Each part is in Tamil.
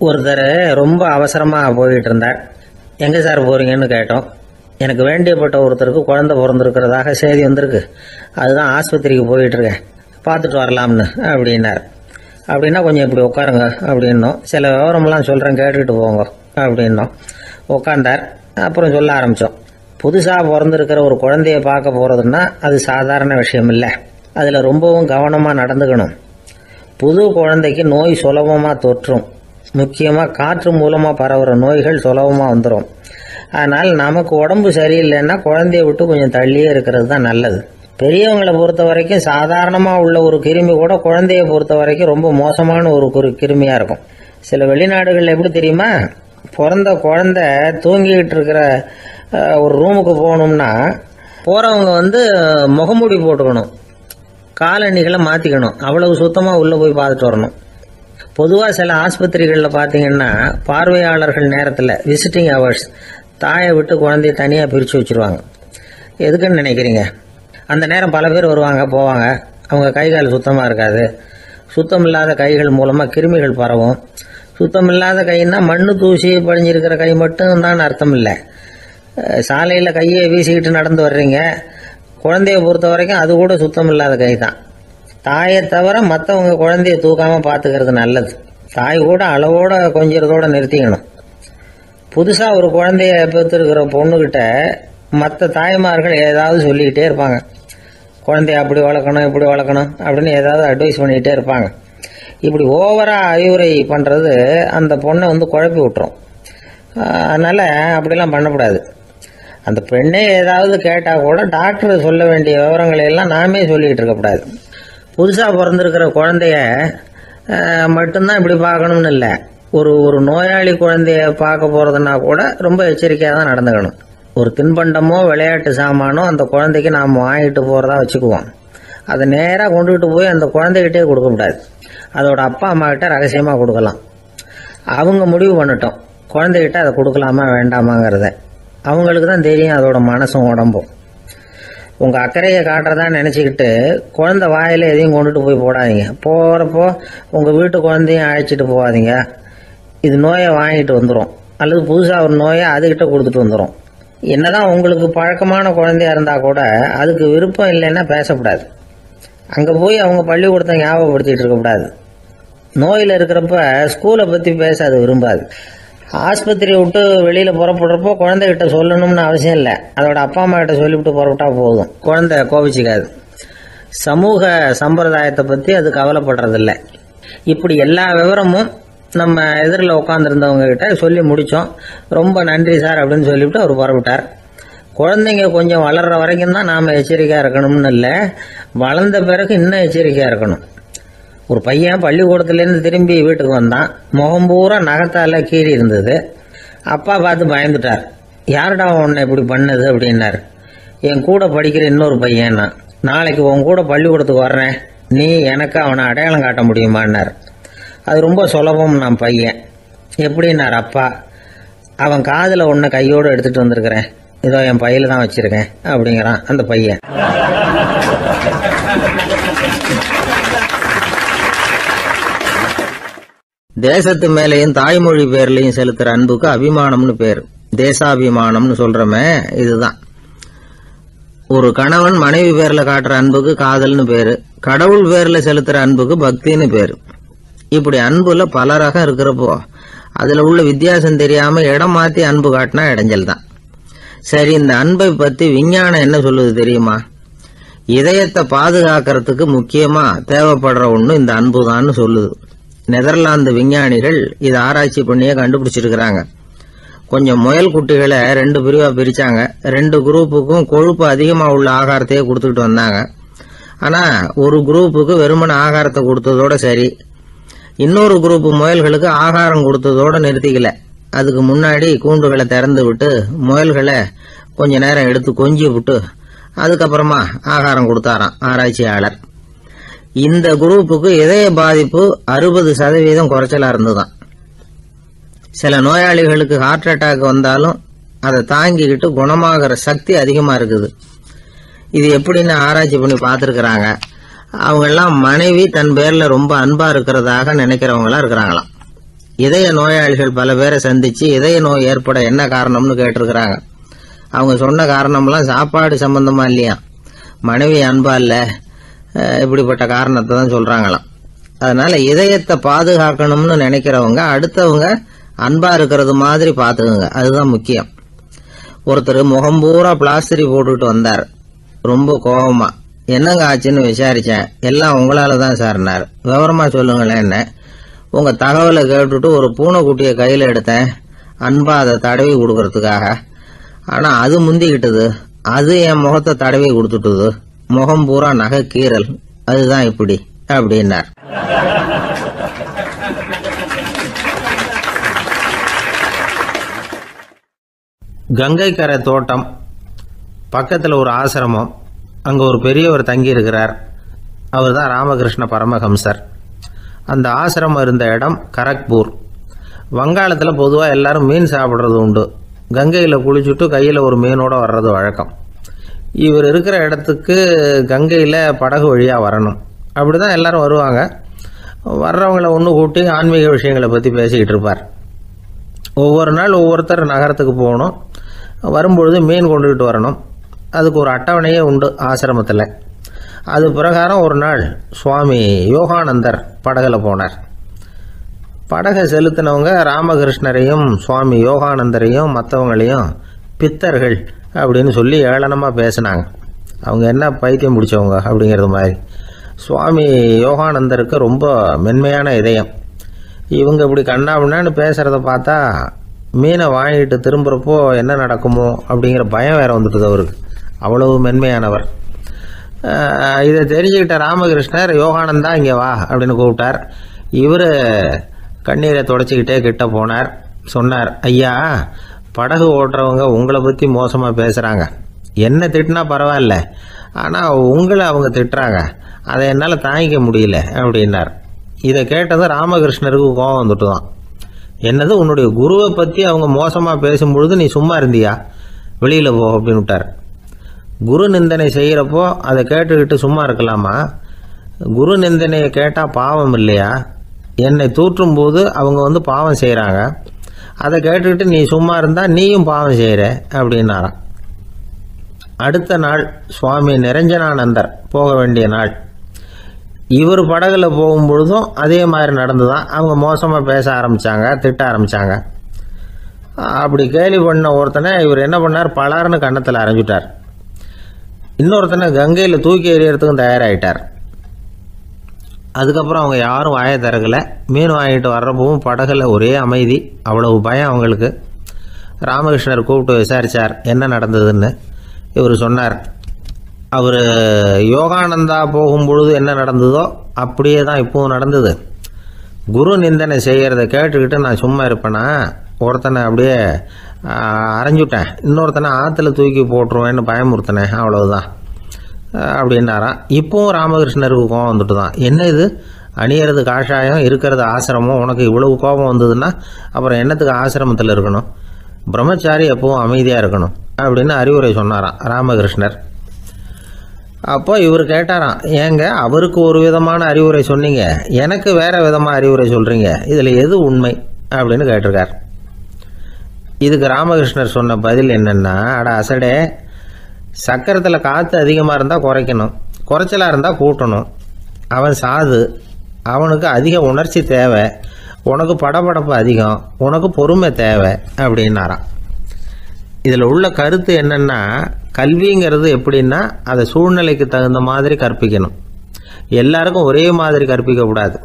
ஒருத்தர் ரொம்ப அவசரமாக போயிட்டு இருந்தார். எங்கே சார் போகிறீங்கன்னு கேட்டோம். எனக்கு வேண்டியப்பட்ட ஒருத்தருக்கு குழந்தை பிறந்திருக்கிறதாக செய்தி வந்திருக்கு, அதுதான் ஆஸ்பத்திரிக்கு போயிட்டுருக்கேன், பார்த்துட்டு வரலாம்னு அப்படின்னார். அப்படின்னா கொஞ்சம் இப்படி உட்காருங்க அப்படின்னோம். சில விவரமெல்லாம் சொல்கிறேன், கேட்டுக்கிட்டு போங்க அப்படின்னோம். உட்காந்தார். அப்புறம் சொல்ல ஆரம்பித்தோம். புதுசாக பிறந்திருக்கிற ஒரு குழந்தைய பார்க்க போகிறதுன்னா அது சாதாரண விஷயம் இல்லை. அதில் ரொம்பவும் கவனமாக நடந்துக்கணும். புது குழந்தைக்கு நோய் சுலபமாக தொற்றும். முக்கியமாக காற்று மூலமாக பரவுகிற நோய்கள் சுலபமாக வந்துடும். அதனால் நமக்கு உடம்பு சரியில்லைன்னா குழந்தைய விட்டு கொஞ்சம் தள்ளியே இருக்கிறது தான் நல்லது. பெரியவங்களை பொறுத்த வரைக்கும் சாதாரணமாக உள்ள ஒரு கிருமி கூட குழந்தைய பொறுத்த வரைக்கும் ரொம்ப மோசமான ஒரு கிருமியாக இருக்கும். சில வெளிநாடுகளில் எப்படி தெரியுமா, பிறந்த குழந்தை தூங்கிக்கிட்டு இருக்கிற ஒரு ரூமுக்கு போகணும்னா போகிறவங்க முகமூடி போட்டுக்கணும், காலணிகளை மாற்றிக்கணும், அவ்வளவு சுத்தமாக உள்ளே போய் பார்த்துட்டு வரணும். பொதுவாக சில ஆஸ்பத்திரிகளில் பார்த்தீங்கன்னா பார்வையாளர்கள் நேரத்தில் விசிட்டிங் ஹவர்ஸ் தாயை விட்டு குழந்தைய தனியாக பிரித்து வச்சுருவாங்க. எதுக்குன்னு நினைக்கிறீங்க? அந்த நேரம் பல பேர் வருவாங்க போவாங்க, அவங்க கைகால் சுத்தமாக இருக்காது. சுத்தம் இல்லாத கைகள் மூலமாக கிருமிகள் பரவும். சுத்தம் இல்லாத கைன்னா மண்ணு தூசி படிஞ்சிருக்கிற கை மட்டும் தான் அர்த்தம் இல்லை. சாலையில் கையை வீசிக்கிட்டு நடந்து வர்றீங்க, குழந்தைய பொறுத்த வரைக்கும் அது கூட சுத்தம் இல்லாத கை தான். தாயை தவிர மற்றவங்க குழந்தைய தூக்காமல் பார்த்துக்கிறது நல்லது. தாய் கூட அளவோட கொஞ்சிறதோட நிறுத்திக்கணும். புதுசாக ஒரு குழந்தைய பெற்றிருக்கிற பொண்ணுக்கிட்ட மற்ற தாய்மார்கள் ஏதாவது சொல்லிக்கிட்டே இருப்பாங்க. குழந்தைய அப்படி வளர்க்கணும் இப்படி வளர்க்கணும் அப்படின்னு ஏதாவது அட்வைஸ் பண்ணிக்கிட்டே இருப்பாங்க. இப்படி ஓவராக அறிவுரை பண்ணுறது அந்த பொண்ணை குழப்பி விட்டுரும். அதனால் அப்படிலாம் பண்ணக்கூடாது. அந்த பெண்ணே ஏதாவது கேட்டால் கூட டாக்டர் சொல்ல வேண்டிய விவரங்களை எல்லாம் நாமே சொல்லிக்கிட்டு இருக்கக்கூடாது. புதுசாக பிறந்திருக்கிற குழந்தைய மட்டும்தான் இப்படி பார்க்கணும்னு இல்லை. ஒரு நோயாளி குழந்தைய பார்க்க போகிறதுனா கூட ரொம்ப எச்சரிக்கையாக தான் நடந்துக்கணும். ஒரு தின்பண்டமோ விளையாட்டு சாமானோ அந்த குழந்தைக்கு நாம் வாங்கிட்டு போகிறதா வச்சுக்குவோம். அதை நேராக கொண்டுகிட்டு போய் அந்த குழந்தைகிட்டே கொடுக்கக்கூடாது. அதோட அப்பா அம்மா கிட்ட ரகசியமாக கொடுக்கலாம். அவங்க முடிவு பண்ணட்டும் குழந்தைகிட்ட அதை கொடுக்கலாமா வேண்டாமாங்கிறத. அவங்களுக்கு தான் தெரியும் அதோட மனசும் உடம்பும். உங்கள் அக்கறையை காட்டுறதா நினச்சிக்கிட்டு குழந்தை வாயில் எதையும் கொண்டுட்டு போய் போடாதீங்க. போகிறப்போ உங்கள் வீட்டு குழந்தையும் அழைச்சிட்டு போகாதீங்க. இது நோயை வாங்கிட்டு வந்துடும், அல்லது புதுசாக ஒரு நோயை அதுக்கிட்ட கொடுத்துட்டு வந்துடும். என்னதான் உங்களுக்கு பழக்கமான குழந்தையா இருந்தால் கூட அதுக்கு விருப்பம் இல்லைன்னா பேசக்கூடாது. அங்கே போய் அவங்க பள்ளிக்கூடத்தை ஞாபகப்படுத்திகிட்டு இருக்கக்கூடாது. நோயில் இருக்கிறப்ப ஸ்கூலை பற்றி பேச அது விரும்பாது. ஆஸ்பத்திரியை விட்டு வெளியில் புறப்படுறப்போ குழந்தைகிட்ட சொல்லணும்னு அவசியம் இல்லை. அதோட அப்பா அம்மா கிட்ட சொல்லிவிட்டு புறப்பட்டா போதும், குழந்தை கோபிச்சிக்காது. சமூக சம்பிரதாயத்தை பற்றி அது கவலைப்படுறதில்லை. இப்படி எல்லா விவரமும் நம்ம எதிரில் உட்காந்துருந்தவங்க கிட்ட சொல்லி முடித்தோம். ரொம்ப நன்றி சார் அப்படின்னு சொல்லிவிட்டு அவர் புறப்பட்டார். குழந்தைங்க கொஞ்சம் வளர்கிற வரைக்கும் தான் நாம் எச்சரிக்கையாக இருக்கணும்னு இல்லை, வளர்ந்த பிறகு இன்னும் எச்சரிக்கையாக இருக்கணும். ஒரு பையன் பள்ளிக்கூடத்துலேருந்து திரும்பி வீட்டுக்கு வந்தான். முகம் பூரா நகத்தால் கீறி இருந்தது. அப்பா பார்த்து பயந்துட்டார். யாருடா உன்னை இப்படி பண்ணது அப்படின்னார். என் கூட படிக்கிற இன்னொரு பையன். நாளைக்கு உன் கூட பள்ளிக்கூடத்துக்கு வர்றேன், நீ எனக்கு அவனை அடையாளம் காட்ட முடியுமான்னார். அது ரொம்ப சுலபம் நான் பையன். எப்படின்னார் அப்பா. அவன் காதில் ஒன்றை கையோடு எடுத்துகிட்டு வந்திருக்கிறேன், இதோ என் பையில தான் வச்சிருக்கேன் அப்படிங்கிறான் அந்த பையன். தேசத்து மேலையும் தாய்மொழி பேர்லையும் செலுத்துற அன்புக்கு அபிமானம்னு பேர். தேசாபிமானம்னு சொல்றமே இதுதான். ஒரு கணவன் மனைவி பேர்ல காட்டுற அன்புக்கு காதல்னு பேரு. கடவுள் பேர்ல செலுத்துற அன்புக்கு பக்தின்னு பேரு. இப்படி அன்புல பல ரகம் இருக்கிறப்போ அதுல உள்ள வித்தியாசம் தெரியாம இடம் மாத்தி அன்பு காட்டினா இடைஞ்சல் தான். சரி, இந்த அன்பை பத்தி விஞ்ஞானம் என்ன சொல்லுது தெரியுமா? இதயத்தை பாதுகாக்கிறதுக்கு முக்கியமா தேவைப்படுற ஒண்ணு இந்த அன்புதான்னு சொல்லுது. நெதர்லாந்து விஞ்ஞானிகள் இதை ஆராய்ச்சி பண்ணியே கண்டுபிடிச்சிருக்கிறாங்க. கொஞ்சம் முயல் குட்டிகளை 2 பிரிவா பிரிச்சாங்க. 2 குரூப்புக்கும் கொழுப்பு அதிகமா உள்ள ஆகாரத்தையே கொடுத்துக்கிட்டு வந்தாங்க. ஆனா ஒரு குரூப்புக்கு வெறுமன ஆகாரத்தை கொடுத்ததோட சரி, இன்னொரு குரூப் முயல்களுக்கு ஆகாரம் கொடுத்ததோட நிறுத்திக்கல. அதுக்கு முன்னாடி கூண்டுகளை திறந்து விட்டு முயல்களை கொஞ்ச நேரம் எடுத்து கொஞ்சி விட்டு அதுக்கப்புறமா ஆகாரம் கொடுத்தாராம் ஆராய்ச்சியாளர். இந்த குரூப்புக்கு இதய பாதிப்பு 60% குறைச்சலா இருந்துதான். சில நோயாளிகளுக்கு ஹார்ட் அட்டாக் வந்தாலும் அதை தாங்கிக்கிட்டு குணமாகிற சக்தி அதிகமா இருக்குது. இது எப்படின்னு ஆராய்ச்சி பண்ணி பார்த்துருக்கிறாங்க. அவங்க எல்லாம் மனைவி தன் பேர்ல ரொம்ப அன்பா இருக்கிறதாக நினைக்கிறவங்களா இருக்கிறாங்களாம். இதய நோயாளிகள் பல பேரை சந்திச்சு இதய நோய் ஏற்பட என்ன காரணம்னு கேட்டிருக்கிறாங்க. அவங்க சொன்ன காரணம்லாம் சாப்பாடு சம்பந்தமா இல்லையா, மனைவி அன்பா இல்ல, இப்படிப்பட்ட காரணத்தை தான் சொல்றாங்களாம். அதனால இதயத்தை பாதுகாக்கணும்னு நினைக்கிறவங்க அடுத்தவங்க அன்பா இருக்கிறது மாதிரி பாத்துக்குங்க, அதுதான் முக்கியம். ஒருத்தர் முகம் பூரா பிளாஸ்டரி போட்டுட்டு வந்தார், ரொம்ப கோபமா. என்னங்க ஆச்சுன்னு விசாரிச்சேன். எல்லாம் உங்களால தான் சார்னார். விவரமா சொல்லுங்களேன். என்ன உங்க தகவலை கேட்டுட்டு ஒரு பூனைக்குட்டியை கையில எடுத்தேன், அன்பா அதை தடவி கொடுக்கறதுக்காக. ஆனா அது முந்திக்கிட்டது, அது என் முகத்தை தடவி கொடுத்துட்டுது, முகம் பூரா நகை கீறல், அதுதான் இப்படி அப்படின்னார். கங்கை கரை தோட்டம் பக்கத்தில் ஒரு ஆசிரமம், அங்கே ஒரு பெரியவர் தங்கி இருக்கிறார். அவர் தான் ராமகிருஷ்ண பரமஹம்சர். அந்த ஆசிரமம் இருந்த இடம் கரக்பூர். வங்காளத்தில் பொதுவாக எல்லாரும் மீன் சாப்பிட்றது உண்டு. கங்கையில் குளிச்சுட்டு கையில் ஒரு மீனோடு வர்றது வழக்கம். இவர் இருக்கிற இடத்துக்கு கங்கையில் படகு வழியாக வரணும். அப்படி தான் எல்லோரும் வருவாங்க. வர்றவங்கள ஒன்று கூட்டி ஆன்மீக விஷயங்களை பற்றி பேசிக்கிட்டு இருப்பார். ஒவ்வொரு நாள் ஒவ்வொருத்தர் நகரத்துக்கு போகணும், வரும்பொழுது மீன் கொண்டுகிட்டு வரணும். அதுக்கு ஒரு அட்டவணையே உண்டு ஆசிரமத்தில். அது பிரகாரம் ஒரு நாள் சுவாமி யோகானந்தர் படகில் போனார். படகை செலுத்தினவங்க ராமகிருஷ்ணரையும் சுவாமி யோகானந்தரையும் மற்றவங்களையும் பித்தர்கள் அப்படின்னு சொல்லி ஏளனமாக பேசினாங்க. அவங்க என்ன பைத்தியம் பிடிச்சவங்க அப்படிங்கிறது மாதிரி. சுவாமி யோகானந்தருக்கு ரொம்ப மென்மையான இதயம். இவங்க இப்படி கண்ணாபின்னான்னு பேசுகிறத பார்த்தா மீனை வாங்கிட்டு திரும்புகிறப்போ என்ன நடக்குமோ அப்படிங்கிற பயம் வேறு வந்துட்டுது அவருக்கு. அவ்வளவு மென்மையானவர். இதை தெரிஞ்சுக்கிட்ட ராமகிருஷ்ணர் யோகானந்தா இங்கே வா அப்படின்னு கூப்பிட்டார். இவர் கண்ணீரை தொடச்சிக்கிட்டே கிட்ட போனார். சொன்னார், ஐயா, படகு ஓட்டுறவங்க உங்களை பற்றி மோசமாக பேசுகிறாங்க. என்ன திட்டினா பரவாயில்ல, ஆனால் உங்களை அவங்க திட்டுறாங்க, அதை என்னால் தாங்கிக்க முடியல அப்படின்னார். இதை கேட்டதும் ராமகிருஷ்ணருக்கு கோபம் வந்துட்டு தான். என்னது, உன்னுடைய குருவை பற்றி அவங்க மோசமாக பேசும்பொழுது நீ சும்மா இருந்தியா, வெளியில் போ அப்படின்னு விட்டார். குரு நிந்தனை செய்கிறப்போ அதை கேட்டுக்கிட்டு சும்மா இருக்கலாமா? குரு நிந்தனையை கேட்டால் பாவம் இல்லையா? என்னை தூற்றும் போது அவங்க பாவம் செய்கிறாங்க, அதை கேட்டுக்கிட்டு நீ சும்மா இருந்தால் நீயும் பாவம் செய்கிற அப்படின்னாராம். அடுத்த நாள் சுவாமி நிரஞ்சனானந்தர் போக வேண்டிய நாள். இவர் படகுல போகும்பொழுதும் அதே மாதிரி நடந்துதான். அவங்க மோசமாக பேச ஆரம்பித்தாங்க, திட்ட ஆரம்பித்தாங்க. அப்படி கேலி பண்ண ஒருத்தனை இவர் என்ன பண்ணார், பலார்னு கன்னத்தில் அரைஞ்சிட்டார். இன்னொருத்தனை கங்கையில் தூக்கி எறியறதுக்கும் தயாராகிட்டார். அதுக்கப்புறம் அவங்க யாரும் வாயை திறக்கலை. மீன் வாங்கிட்டு வர்றப்பவும் படகுல ஒரே அமைதி, அவ்வளவு பயம் அவங்களுக்கு. ராமகிருஷ்ணர் கூப்பிட்டு விசாரித்தார் என்ன நடந்ததுன்னு. இவர் சொன்னார், அவர் யோகானந்தா போகும்பொழுது என்ன நடந்ததோ அப்படியே தான் இப்போவும் நடந்தது. குரு நிந்தனை செய்கிறத கேட்டுக்கிட்டு நான் சும்மா இருப்பேனா, ஒருத்தனை அப்படியே அரைஞ்சுட்டேன், இன்னொருத்தனை ஆற்றுல தூக்கி போட்டுருவேன்னு பயமுறுத்தினேன், அவ்வளவுதான் அப்படின்னாராம். இப்போவும் ராமகிருஷ்ணருக்கு கோபம் வந்துட்டு தான். என்ன இது, அணியறது காஷாயம், இருக்கிறது ஆசிரமம், உனக்கு இவ்வளவு கோபம் வந்ததுன்னா அப்புறம் என்னத்துக்கு ஆசிரமத்தில் இருக்கணும், பிரம்மச்சாரி எப்பவும் அமைதியாக இருக்கணும் அப்படின்னு அறிவுரை சொன்னாராம் ராமகிருஷ்ணர். அப்போ இவர் கேட்டாராம், ஏங்க அவருக்கு ஒரு விதமான அறிவுரை சொன்னீங்க, எனக்கு வேற விதமாக அறிவுரை சொல்கிறீங்க, இதில் எது உண்மை அப்படின்னு கேட்டிருக்கார். இதுக்கு ராமகிருஷ்ணர் சொன்ன பதில் என்னென்னா, அட அசடே, சக்கரத்தில் காற்று அதிகமாக இருந்தால் குறைக்கணும், குறைச்சலாக இருந்தால் கூட்டணும். அவன் சாது, அவனுக்கு அதிக உணர்ச்சி தேவை, உனக்கு படபடப்பு அதிகம், உனக்கு பொறுமை தேவை அப்படின்னாராம். இதில் உள்ள கருத்து என்னென்னா, கல்விங்கிறது எப்படின்னா அதை சூழ்நிலைக்கு தகுந்த மாதிரி கற்பிக்கணும். எல்லாருக்கும் ஒரே மாதிரி கற்பிக்கக்கூடாது.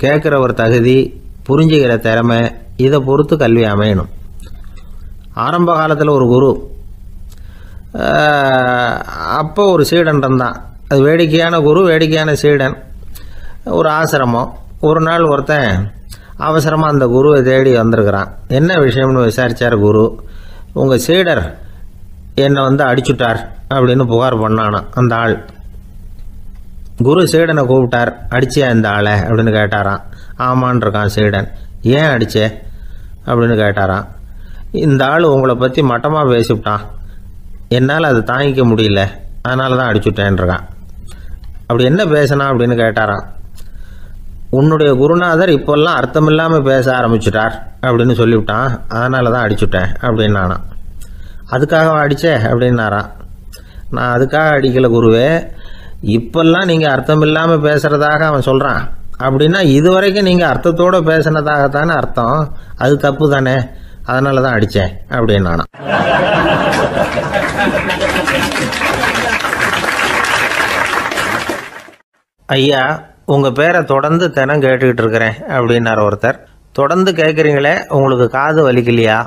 கேட்குற ஒரு தகுதி, புரிஞ்சுக்கிற திறமை, இதை பொறுத்து கல்வி அமையணும். ஆரம்ப காலத்தில் ஒரு குரு, அப்போ ஒரு சீடன் இருந்தான். அது வேடிக்கையான குரு, வேடிக்கையான சீடன். ஒரு ஆசிரமம். ஒரு நாள் ஒருத்தன் அவசரமாக அந்த குருவை தேடி வந்திருக்கிறான். என்ன விஷயம்னு விசாரித்தார் குரு. உங்கள் சீடர் என்னை அடிச்சுட்டார் அப்படின்னு புகார் பண்ணானான் அந்த ஆள். குரு சீடனை கூப்பிட்டார். அடிச்சியா இந்த ஆளை அப்படின்னு கேட்டாராம். ஆமான் இருக்கான் சீடன். ஏன் அடிச்சே அப்படின்னு கேட்டாராம். இந்த ஆள் உங்களை பற்றி மட்டமாக பேசிவிட்டான், என்னால் அதை தாங்கிக்க முடியல, அதனால தான் அடிச்சுட்டேன் இருக்கான். அப்படி என்ன பேசினா அப்படின்னு கேட்டாராம். உன்னுடைய குருநாதர் இப்போல்லாம் அர்த்தமில்லாமல் பேச ஆரம்பிச்சிட்டார் அப்படின்னு சொல்லிவிட்டான், அதனால தான் அடிச்சுட்டேன் அப்படின்னு நானான். அதுக்காக அடித்தே அப்படின்னாரான். நான் அதுக்காக அடிக்கலை குருவே, இப்போல்லாம் நீங்கள் அர்த்தமில்லாமல் பேசுகிறதாக அவன் சொல்கிறான் அப்படின்னா இதுவரைக்கும் நீங்கள் அர்த்தத்தோடு பேசினதாகத்தானே அர்த்தம், அது தப்பு தானே, அதனால தான் அடித்தேன் அப்படின்னு நானான். ஐயா, உங்கள் பேரை தொடர்ந்து தினம் கேட்டுக்கிட்டு இருக்கிறேன் அப்படின்னார் ஒருத்தர். தொடர்ந்து கேட்குறீங்களே, உங்களுக்கு காது வலிக்கலையா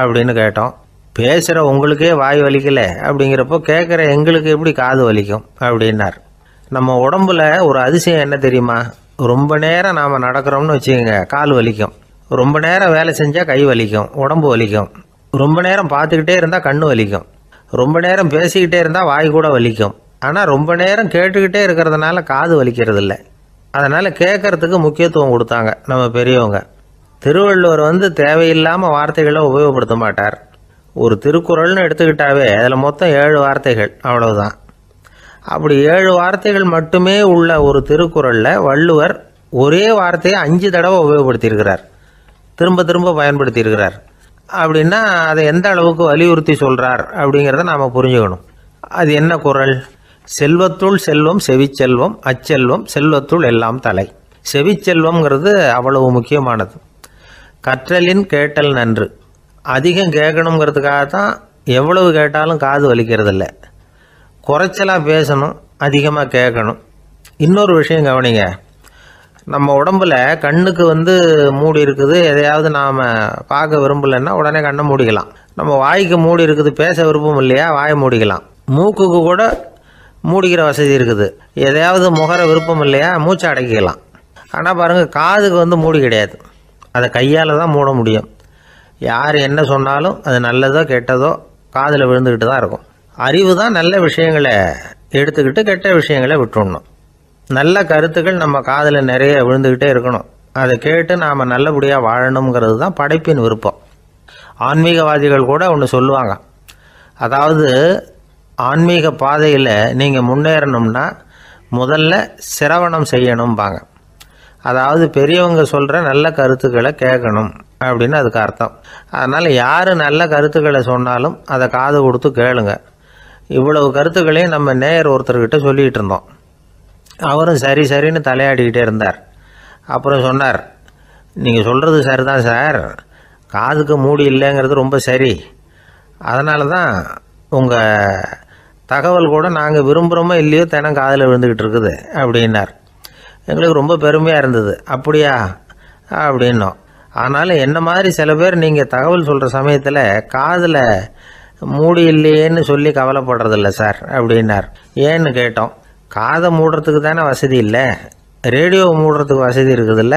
அப்படின்னு கேட்டோம். பேசுகிற உங்களுக்கே வாய் வலிக்கலை அப்படிங்கிறப்போ கேட்குற எங்களுக்கு எப்படி காது வலிக்கும் அப்படின்னார். நம்ம உடம்புல ஒரு அதிசயம் என்ன தெரியுமா? ரொம்ப நேரம் நாம் நடக்கிறோம்னு வச்சுக்கோங்க, கால் வலிக்கும். ரொம்ப நேரம் வேலை செஞ்சால் கை வலிக்கும், உடம்பு வலிக்கும். ரொம்ப நேரம் பார்த்துக்கிட்டே இருந்தால் கண்ணு வலிக்கும். ரொம்ப நேரம் பேசிக்கிட்டே இருந்தால் வாய் கூட வலிக்கும். ஆனால் ரொம்ப நேரம் கேட்டுக்கிட்டே இருக்கிறதுனால காது வலிக்கிறது இல்லை. அதனால் கேட்கறதுக்கு முக்கியத்துவம் கொடுத்தாங்க நம்ம பெரியவங்க. திருவள்ளுவர் தேவையில்லாமல் வார்த்தைகளை உபயோகப்படுத்த மாட்டார். ஒரு திருக்குறள்னு எடுத்துக்கிட்டாவே அதில் மொத்தம் 7 வார்த்தைகள், அவ்வளவுதான். அப்படி 7 வார்த்தைகள் மட்டுமே உள்ள ஒரு திருக்குறளில் வள்ளுவர் ஒரே வார்த்தையை 5 தடவை உபயோகப்படுத்தியிருக்கிறார், திரும்ப திரும்ப பயன்படுத்தியிருக்கிறார். அப்படின்னா அதை எந்த அளவுக்கு வலியுறுத்தி சொல்கிறார் அப்படிங்கிறத நாம் புரிஞ்சுக்கணும். அது என்ன குறள்? செல்வத்துள் செல்வம் செவிச்செல்வம், அச்செல்வம் செல்வத்துள் எல்லாம் தலை. செவிச்செல்வம்ங்கிறது அவ்வளவு முக்கியமானது. கற்றலின் கேட்டல் நன்று. அதிகம் கேட்கணுங்கிறதுக்காகத்தான் எவ்வளவு கேட்டாலும் காது வலிக்கிறதில்ல. குறைச்சலாக பேசணும், அதிகமாக கேட்கணும். இன்னொரு விஷயம் கவனிங்க, நம்ம உடம்பில் கண்ணுக்கு மூடி இருக்குது, எதையாவது நாம் பார்க்க விரும்பலைன்னா உடனே கண்ணை மூடிக்கலாம். நம்ம வாய்க்கு மூடி இருக்குது, பேச விருப்பம் இல்லையா, வாயை மூடிக்கலாம். மூக்குக்கு கூட மூடிக்கிற வசதி இருக்குது, எதையாவது முகர விருப்பம் இல்லையா, மூச்சை அடக்கிக்கலாம். ஆனால் பாருங்கள், காதுக்கு மூடி கிடையாது, அதை கையால் தான் மூட முடியும். யார் என்ன சொன்னாலும் அது நல்லதோ கெட்டதோ காதில் விழுந்துக்கிட்டு தான் இருக்கும். அறிவு தான் நல்ல விஷயங்களை எடுத்துக்கிட்டு கெட்ட விஷயங்களை விட்டுடணும். நல்ல கருத்துக்கள் நம்ம காதில் நிறைய விழுந்துக்கிட்டே இருக்கணும். அதை கேட்டு நாம் நல்லபடியாக வாழணுங்கிறது தான் படைப்பின் விருப்பம். ஆன்மீகவாதிகள் கூட ஒன்று சொல்லுவாங்க, அதாவது ஆன்மீக பாதையில் நீங்கள் முன்னேறணும்னா முதல்ல சிரவணம் செய்யணும்பாங்க. அதாவது பெரியவங்க சொல்கிற நல்ல கருத்துக்களை கேட்கணும் அப்படின்னு அதுக்கு அர்த்தம். அதனால் யார் நல்ல கருத்துக்களை சொன்னாலும் அதை காது கொடுத்து கேளுங்க. இவ்வளவு கருத்துக்களையும் நம்ம நேயர் ஒருத்தர்கிட்ட சொல்லிகிட்டு இருந்தோம். அவரும் சரி சரின்னு தலையாடிக்கிட்டே இருந்தார். அப்புறம் சொன்னார், நீங்கள் சொல்கிறது சரிதான் சார், காதுக்கு மூடி இல்லைங்கிறது ரொம்ப சரி, அதனால தான் உங்கள் தகவல் கூட நாங்கள் விரும்புகிறோமோ இல்லையோ தினம் காதில் விழுந்துக்கிட்டு இருக்குது அப்படின்னார். எங்களுக்கு ரொம்ப பெருமையாக இருந்தது. அப்படியா அப்படின்னோம். ஆனாலும் என்ன மாதிரி சில பேர் நீங்கள் தகவல் சொல்கிற சமயத்தில் காதில் மூடி இல்லையேன்னு சொல்லி கவலைப்படுறதில்ல சார் அப்படின்னார். ஏன்னு கேட்டோம். காதை மூடுறதுக்கு தானே வசதி இல்லை, ரேடியோவை மூடுறதுக்கு வசதி இருக்குதுல்ல,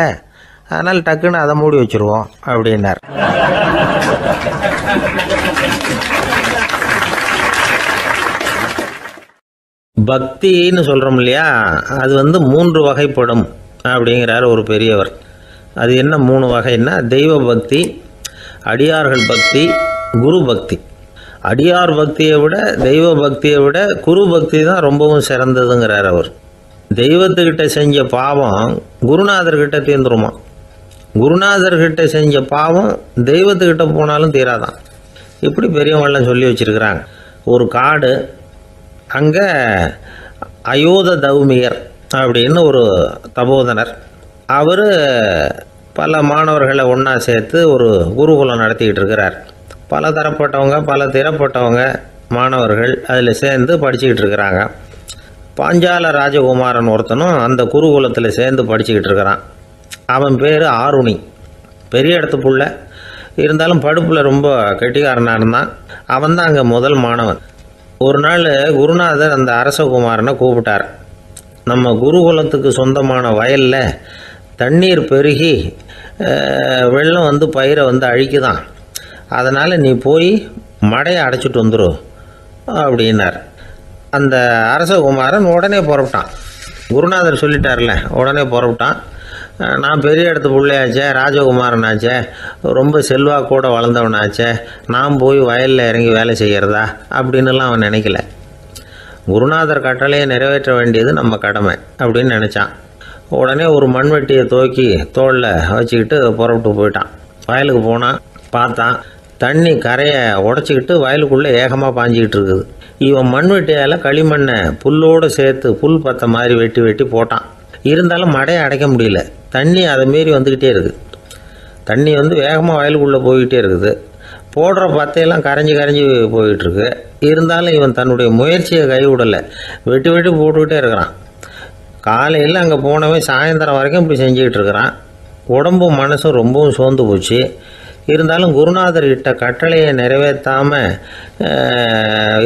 அதனால் டக்குன்னு அதை மூடி வச்சுருவோம் அப்படின்னார். பக்தின்னு சொல்கிறோம் இல்லையா, அது 3 வகைப்படும் அப்படிங்கிறார் ஒரு பெரியவர். அது என்ன 3 வகைன்னா, தெய்வ பக்தி, அடியார்கள் பக்தி, குரு பக்தி. அடியார் பக்தியை விட தெய்வ பக்தியை விட குரு பக்தி தான் ரொம்பவும் சிறந்ததுங்கிறார் அவர். தெய்வத்துக்கிட்ட செஞ்ச பாவம் குருநாதர்கிட்ட தீர்ந்துருமா, குருநாதர்கிட்ட செஞ்ச பாவம் தெய்வத்துக்கிட்ட போனாலும் தீராதான். இப்படி பெரியவங்களாம் சொல்லி வச்சுருக்கிறாங்க. ஒரு காடு, அங்கே அயோத தௌமியர் அப்படின்னு ஒரு தபோதனர், அவர் பல மாணவர்களை ஒன்றா சேர்த்து ஒரு குருகுலம் நடத்திக்கிட்டு இருக்கிறார். பல தரப்பட்டவங்க பல திறப்பட்டவங்க மாணவர்கள் அதில் சேர்ந்து படிச்சுக்கிட்டு இருக்கிறாங்க. பாஞ்சால ராஜகுமாரன் ஒருத்தனும் அந்த குருகுலத்தில் சேர்ந்து படிச்சுக்கிட்டு இருக்கிறான். அவன் பேர் ஆருணி. பெரிய இடத்து புள்ள, இருந்தாலும் படுப்பில் ரொம்ப கெட்டிக்காரனாக இருந்தான். அவன் தான் அங்கே முதல் மாணவன். ஒரு நாள் குருநாதர் அந்த அரசகுமாரனை கூப்பிட்டார். நம்ம குருகுலத்துக்கு சொந்தமான வயலில் தண்ணீர் பெருகி வெள்ளம் பயிரை அழிக்குதான், அதனால் நீ போய் மடையை அடைச்சிட்டு வந்துரு அப்படின்னார். அந்த அரசகுமாரன் உடனே புறப்பட்டான். குருநாதர் சொல்லிட்டார்ல, உடனே புறப்பட்டான். நான் பெரிய இடத்து பிள்ளையாச்சே, ராஜகுமாரனாச்சே, ரொம்ப செல்வாக்கூட வளர்ந்தவனாச்சே, நான் போய் வயலில் இறங்கி வேலை செய்கிறதா அப்படின்னுலாம் அவன் நினைக்கல. குருநாதர் கட்டளையை நிறைவேற்ற வேண்டியது நம்ம கடமை அப்படின்னு நினச்சான். உடனே ஒரு மண்வெட்டியை தூக்கி தோளில் வச்சுக்கிட்டு புறப்பட்டு போயிட்டான். வயலுக்கு போனான். பார்த்தான், தண்ணி கரையை உடச்சிக்கிட்டு வயலுக்குள்ளே ஏகமாக பாஞ்சிக்கிட்டு இருக்குது. இவன் மண்வெட்டியால் களிமண்ணை புல்லோடு சேர்த்து புல் பற்ற மாதிரி வெட்டி வெட்டி போட்டான். இருந்தாலும் மடையை அடைக்க முடியல. தண்ணி அதை மீறி வந்துக்கிட்டே இருக்குது. தண்ணி வேகமாக வயலுக்குள்ளே போய்கிட்டே இருக்குது. போடுற பத்தையெல்லாம் கரைஞ்சி போயிட்டுருக்கு. இருந்தாலும் இவன் தன்னுடைய முயற்சியை கைவிடலை. வெட்டி வெட்டி போட்டுக்கிட்டே இருக்கிறான். காலையில் அங்கே போனவன் சாயந்தரம் வரைக்கும் இப்படி செஞ்சுக்கிட்டு இருக்கிறான். உடம்பும் மனசும் ரொம்பவும் சோர்ந்து போச்சு. இருந்தாலும் குருநாதர் இட்ட கட்டளையை நிறைவேற்றாமல்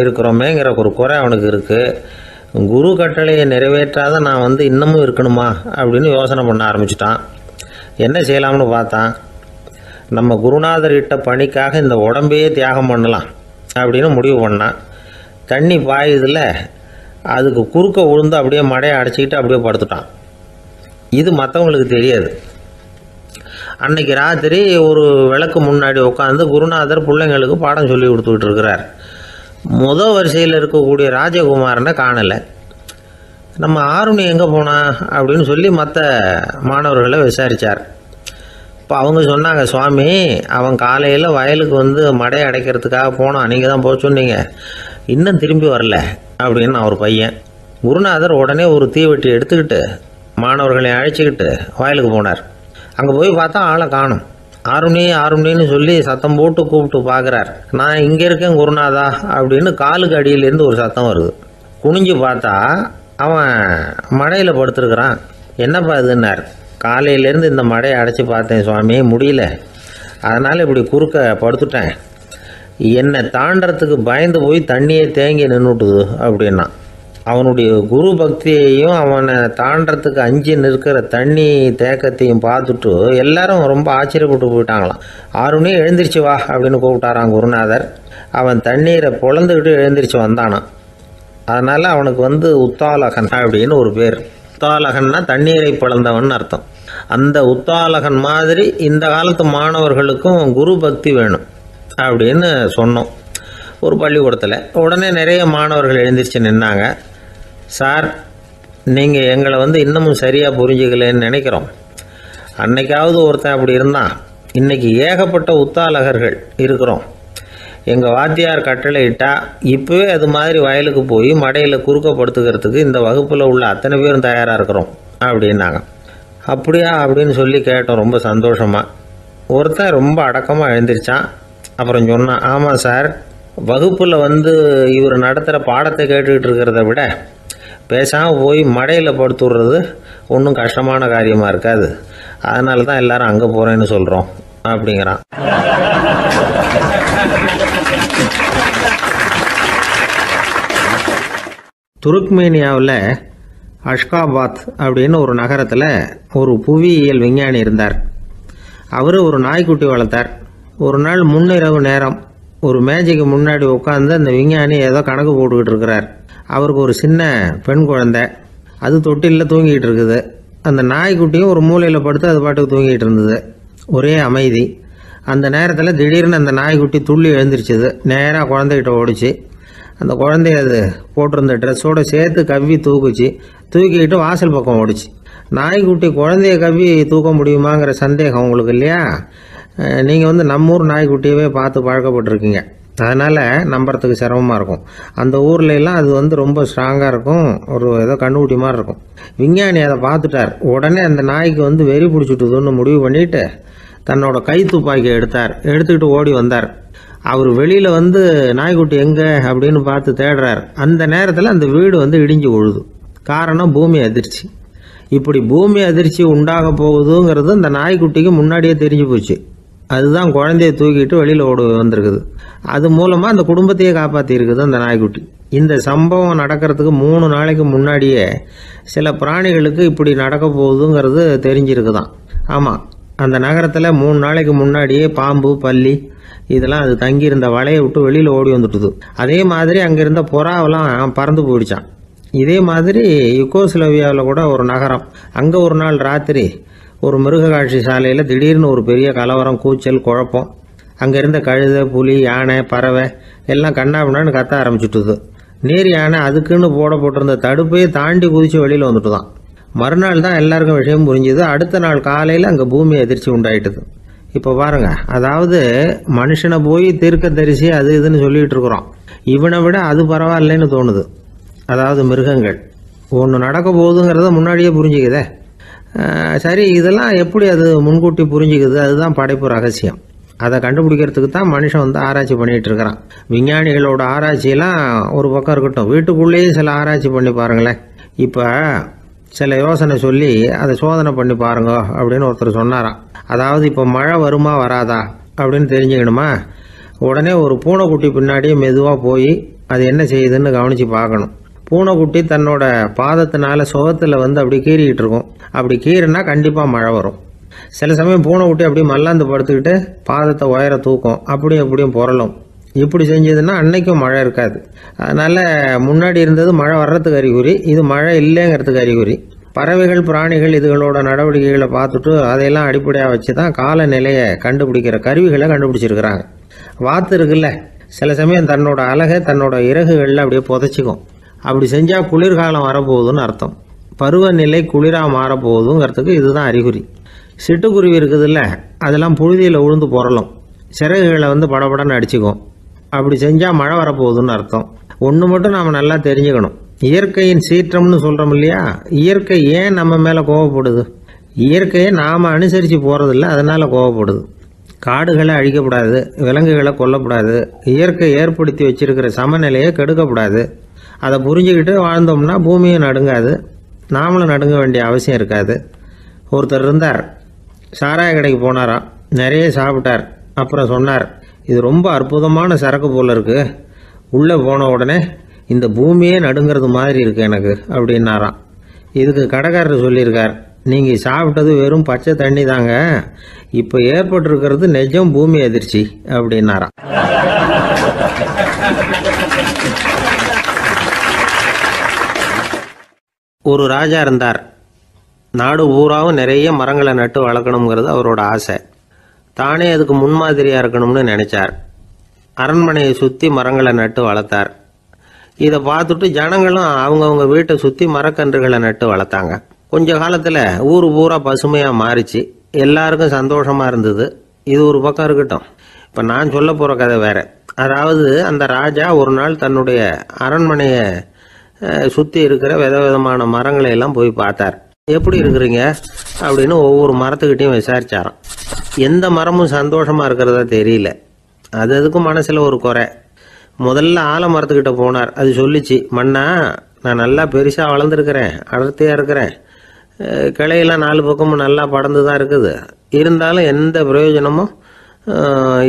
இருக்கிறோமேங்கிற ஒரு குறை அவனுக்கு இருக்குது. குரு கட்டளையை நிறைவேற்றாத நான் இன்னமும் இருக்கணுமா அப்படின்னு யோசனை பண்ண ஆரம்பிச்சிட்டான். என்ன செய்யலாம்னு பார்த்தான். நம்ம குருநாதர் இட்ட பணிக்காக இந்த உடம்பையே தியாகம் பண்ணலாம் அப்படின்னு முடிவு பண்ணான். தண்ணி பாயுதில் அதுக்கு குறுக்க விழுந்து அப்படியே மடையை அடைச்சிக்கிட்டு அப்படியே படுத்துட்டான். இது மற்றவங்களுக்கு தெரியாது. அன்னைக்கு ராத்திரி ஒரு விளக்கு முன்னாடி உட்காந்து குருநாதர் பிள்ளைங்களுக்கு பாடம் சொல்லி கொடுத்துக்கிட்டு இருக்கிறார். முதல் வரிசையில் இருக்கக்கூடிய ராஜகுமாரனை காணலை. நம்ம ஆருணி எங்கே போனா அப்படின்னு சொல்லி மற்ற மாணவர்களை விசாரித்தார். இப்போ அவங்க சொன்னாங்க, சுவாமி அவன் காலையில் வயலுக்கு மடையை அடைக்கிறதுக்காக போனான், நீங்கள் தான் போக சொன்னீங்க, இன்னும் திரும்பி வரல அப்படின்னு அவர் பையன். குருநாதர் உடனே ஒரு தீவெட்டி எடுத்துக்கிட்டு மாணவர்களை அழைச்சிக்கிட்டு வயலுக்கு போனார். அங்கே போய் பார்த்தா ஆளை காணும். ஆருணின்னு சொல்லி சத்தம் போட்டு கூப்பிட்டு பார்க்குறார். நான் இங்கே இருக்கேன் குருநாதா அப்படின்னு காலுக்கு அடியிலேருந்து ஒரு சத்தம் வருது. குனிஞ்சு பார்த்தா அவன் மடையில் படுத்துருக்குறான். என்னப்பா இதுன்னார். காலையிலேருந்து இந்த மடையை அடைச்சி பார்த்தேன் சுவாமி, முடியல, அதனால் இப்படி குறுக்க படுத்துட்டேன். என்னை தாண்டறதுக்கு பயந்து போய் தண்ணியை தேங்கி நின்றுட்டுது அப்படின்னா. அவனுடைய குரு பக்தியையும் அவனை தாண்டறதுக்கு அஞ்சு நிற்கிற தண்ணி தேக்கத்தையும் பார்த்துட்டு எல்லாரும் ரொம்ப ஆச்சரியப்பட்டு போயிட்டாங்களாம். ஆருணி எழுந்திரிச்சு வா அப்படின்னு கூப்பிட்டாரான் குருநாதர். அவன் தண்ணீரை பொழந்துக்கிட்டு எழுந்திரிச்சு வந்தானான். அதனால் அவனுக்கு உத்தாலகன் அப்படின்னு ஒரு பேர். உத்தாலகன்னா தண்ணீரை பிளந்தவன் அர்த்தம். அந்த உத்தாலகன் மாதிரி இந்த காலத்து மாணவர்களுக்கும் குரு பக்தி வேணும் அப்படின்னு சொன்னோம் ஒரு பள்ளிக்கூடத்தில். உடனே நிறைய மாணவர்கள் எழுந்திரிச்சு நின்னாங்க. சார், நீங்கள் எங்களை இன்னமும் சரியாக புரிஞ்சுக்கலன்னு நினைக்கிறோம். அன்னைக்காவது ஒருத்தன் அப்படி இருந்தான், இன்றைக்கி ஏகப்பட்ட உத்தாலகர்கள் இருக்கிறோம். எங்கள் வாத்தியார் கட்டளை இட்டால் இப்போவே அது மாதிரி வயலுக்கு போய் மடையில் குறுக்கப்படுத்துக்கிறதுக்கு இந்த வகுப்பில் உள்ள அத்தனை பேரும் தயாராக இருக்கிறோம் அப்படின்னாங்க. அப்படியா அப்படின்னு சொல்லி கேட்டோம் ரொம்ப சந்தோஷமாக. ஒருத்தன் ரொம்ப அடக்கமாக எழுந்திரிச்சான். அப்புறம் சொன்னான், ஆமாம் சார், வகுப்பில் இவர் நடத்துகிற பாடத்தை கேட்டுக்கிட்டு இருக்கிறத விட பேசாமல் போய் மடையில் படுத்துடுறது ஒன்றும் கஷ்டமான காரியமாக இருக்காது, அதனால தான் எல்லாரும் அங்கே போகிறேன்னு சொல்கிறோம் அப்படிங்கிறான். துருக்மேனியாவில் அஷ்காபாத் அப்படின்னு ஒரு நகரத்தில் ஒரு புவியியல் விஞ்ஞானி இருந்தார். அவர் ஒரு நாய்க்குட்டி வளர்த்தார். ஒரு நாள் முன்னிரவு நேரம் ஒரு மேஜைக்கு முன்னாடி உட்காந்து அந்த விஞ்ஞானி ஏதோ கணக்கு போட்டுக்கிட்டு இருக்கிறார். அவருக்கு ஒரு சின்ன பெண் குழந்தை, அது தொட்டிலில் தூங்கிட்டு இருக்குது. அந்த நாய்க்குட்டியும் ஒரு மூலையில் படுத்து அது பாட்டுக்கு தூங்கிட்டு இருந்தது. ஒரே அமைதி. அந்த நேரத்தில் திடீர்னு அந்த நாய்க்குட்டி துள்ளி எழுந்திரிச்சிது. நேராக குழந்தைகிட்ட ஓடிச்சு. அந்த குழந்தைய அது போட்டிருந்த ட்ரெஸ்ஸோடு சேர்த்து கவ்வி தூக்குச்சு. தூக்கிக்கிட்டு வாசல் பக்கம் ஓடிச்சு. நாய்க்குட்டி குழந்தைய கவ்வி தூக்க முடியுமாங்கிற சந்தேகம் உங்களுக்கு இல்லையா? நீங்கள் நம்ம ஊர் நாய்க்குட்டியவே பார்த்து பழக்கப்பட்டிருக்கீங்க, அதனால் நம்புறதுக்கு சிரமமாக இருக்கும். அந்த ஊரில் எல்லாம் அது ரொம்ப ஸ்ட்ராங்காக இருக்கும், ஒரு ஏதோ கண்ணுக்குட்டி மாதிரி இருக்கும். விஞ்ஞானி அதை பார்த்துட்டார். உடனே அந்த நாய்க்கு வெறி பிடிச்சிட்டுதுன்னு முடிவு பண்ணிவிட்டு தன்னோட கை துப்பாக்கியை எடுத்துக்கிட்டு ஓடி வந்தார். அவர் வெளியில் நாய்க்குட்டி எங்கே அப்படின்னு பார்த்து தேடுறார். அந்த நேரத்தில் அந்த வீடு இடிஞ்சு விழுது. காரணம் பூமி அதிர்ச்சி. இப்படி பூமி அதிர்ச்சி உண்டாக போகுதுங்கிறது அந்த நாய்க்குட்டிக்கு முன்னாடியே தெரிஞ்சு போச்சு. அதுதான் குழந்தைய தூக்கிட்டு வெளியில் ஓடி வந்திருக்குது. அது மூலமாக அந்த குடும்பத்தையே காப்பாற்றிருக்குது அந்த நாய்க்குட்டி. இந்த சம்பவம் நடக்கிறதுக்கு 3 நாளைக்கு முன்னாடியே சில பிராணிகளுக்கு இப்படி நடக்க போகுதுங்கிறது தெரிஞ்சிருக்குதான். ஆமாம், அந்த நகரத்தில் 3 நாளைக்கு முன்னாடியே பாம்பு, பல்லி இதெல்லாம் அது தங்கியிருந்த வலையை விட்டு வெளியில் ஓடி வந்துட்டுது. அதே மாதிரி அங்கே இருந்த புறாவெல்லாம் பறந்து போயிடுச்சான். இதே மாதிரி யுகோஸ்லோவியாவில் கூட ஒரு நகரம், அங்கே ஒரு நாள் ராத்திரி ஒரு மிருக காட்சி சாலையில் திடீர்னு ஒரு பெரிய கலவரம், கூச்சல், குழப்பம். அங்கே இருந்த கழுதை, புலி, யானை, பறவை எல்லாம் கண்ணாபின்னான்னு கத்த ஆரம்பிச்சுட்டுது. நீர் யானை அதுக்குன்னு போடப்பட்டிருந்த தடுப்பையே தாண்டி குதித்து வெளியில் வந்துட்டு தான். மறுநாள் தான் எல்லாருக்கும் விஷயம் புரிஞ்சுது. அடுத்த நாள் காலையில் அங்கே பூமி அதிர்ச்சி உண்டாயிட்டுது. இப்போ பாருங்க, அதாவது மனுஷனை போய் தீர்க்கதரிசி அது இதுன்னு சொல்லிட்டு இருக்கிறோம். இவனை விட அது பரவாயில்லைன்னு தோணுது. அதாவது மிருகங்கள் ஒன்று நடக்க போகுதுங்கிறத முன்னாடியே புரிஞ்சுக்குதே. சரி, இதெல்லாம் எப்படி அது முன்கூட்டி புரிஞ்சுக்குது? அதுதான் படைப்பு ரகசியம். அதை கண்டுபிடிக்கிறதுக்கு தான் மனுஷன் வந்து ஆராய்ச்சி பண்ணிகிட்டு இருக்கிறான். விஞ்ஞானிகளோட ஆராய்ச்சியெல்லாம் ஒரு பக்கம் இருக்கட்டும், வீட்டுக்குள்ளேயே சில ஆராய்ச்சி பண்ணி பாருங்களேன். இப்போ சில யோசனை சொல்லி அதை சோதனை பண்ணி பாருங்க அப்படின்னு ஒருத்தர் சொன்னாராம். அதாவது இப்போ மழை வருமா வராதா அப்படின்னு தெரிஞ்சுக்கணுமா, உடனே ஒரு பூனைக்குட்டி பின்னாடியே மெதுவாக போய் அது என்ன செய்யுதுன்னு கவனித்து பார்க்கணும். பூனைக்குட்டி தன்னோட பாதத்தினால சுகத்தில் வந்து அப்படி கீறிக்கிட்டு இருக்கும். அப்படி கீறினா கண்டிப்பாக மழை வரும். சில சமயம் பூனைக்குட்டி அப்படி மல்லாந்து படுத்துக்கிட்டு பாதத்தை உயர தூக்கும், அப்படியும் புரளும். இப்படி செஞ்சதுன்னா அன்னைக்கும் மழை இருக்காது. அதனால் முன்னாடி இருந்தது மழை வர்றதுக்கு அறிகுறி, இது மழை இல்லைங்கிறதுக்கு அறிகுறி. பறவைகள் பிராணிகள் இதுகளோட நடவடிக்கைகளை பார்த்துட்டு அதையெல்லாம் அடிப்படையாக வச்சு தான் காலநிலையை கண்டுபிடிக்கிற கருவிகளை கண்டுபிடிச்சிருக்கிறாங்க. வாத்து இருக்குல்ல, சில சமயம் தன்னோட அழகை தன்னோட இறகுகளில் அப்படியே புதைச்சிக்கும். அப்படி செஞ்சால் குளிர்காலம் வரப்போகுதுன்னு அர்த்தம். பருவநிலை குளிராக மாறப்போகுதுங்கிறதுக்கு இதுதான் அறிகுறி. சிட்டுக்குருவி இருக்குதுல்ல, அதெல்லாம் புழுதியில் உழுந்து புரளும், சிறகுகளை வந்து படபடன்னு அடிச்சுக்கும். அப்படி செஞ்சால் மழை வரப்போகுதுன்னு அர்த்தம். ஒன்று மட்டும் நாம் நல்லா தெரிஞ்சுக்கணும், இயற்கையின் சீற்றம்னு சொல்கிறோம் இல்லையா, இயற்கை ஏன் நம்ம மேலே கோவப்படுது? இயற்கையை நாம் அனுசரித்து போகிறதில்ல, அதனால் கோவப்படுது. காடுகளை அழிக்கப்படாது, விலங்குகளை கொல்லக்கூடாது, இயற்கை ஏற்படுத்தி வச்சிருக்கிற சமநிலையை கெடுக்கக்கூடாது. அதை புரிஞ்சுக்கிட்டு வாழ்ந்தோம்னா பூமியும் நடுங்காது, நாமளும் நடுங்க வேண்டிய அவசியம் இருக்காது. ஒருத்தர் இருந்தார், சாராய கடைக்கு போனாராம், நிறைய சாப்பிட்டார். அப்புறம் சொன்னார், இது ரொம்ப அற்புதமான சரக்கு போல் இருக்குது. உள்ளே போன உடனே இந்த பூமியே நடுங்கிறது மாதிரி இருக்குது எனக்கு அப்படின்னாராம். இதுக்கு கடைக்காரர் சொல்லியிருக்கார், நீங்கள் சாப்பிட்டது வெறும் பச்சை தண்ணி தாங்க, இப்போ ஏற்பட்டிருக்கிறது நிஜம் பூமி அதிர்ச்சி அப்படின்னாராம். ஒரு ராஜா இருந்தார். நாடு பூராவும் நிறைய மரங்களை நட்டு வளர்க்கணுங்கிறது அவரோட ஆசை. தானே அதுக்கு முன்மாதிரியாக இருக்கணும்னு நினைச்சார். அரண்மனையை சுற்றி மரங்களை நட்டு வளர்த்தார். இதை பார்த்துட்டு ஜனங்களும் அவங்கவுங்க வீட்டை சுற்றி மரக்கன்றுகளை நட்டு வளர்த்தாங்க. கொஞ்ச காலத்தில் ஊர் பூரா பசுமையாக மாறிச்சு. எல்லாருக்கும் சந்தோஷமாக இருந்தது. இது ஒரு பக்கம் இருக்கட்டும். இப்போ நான் சொல்ல போகிற கதை வேற. அதாவது அந்த ராஜா ஒரு நாள் தன்னுடைய அரண்மனையை சுற்றி இருக்கிற விதவிதமான மரங்களை எல்லாம் போய் பார்த்தார். எப்படி இருக்கிறீங்க அப்படின்னு ஒவ்வொரு மரத்துக்கிட்டையும் விசாரிச்சாராம். எந்த மரமும் சந்தோஷமாக இருக்கிறதா தெரியல. அதுக்கும் மனசில் ஒரு குறை. முதல்ல ஆலமரத்துக்கிட்ட போனார். அது சொல்லிச்சு, மண்ணா நான் நல்லா பெருசாக வளர்ந்துருக்கிறேன், அடர்த்தியாக இருக்கிறேன், கிளையெல்லாம் 4 பக்கமும் நல்லா படர்ந்து தான் இருக்குது, இருந்தாலும் எந்த பிரயோஜனமும்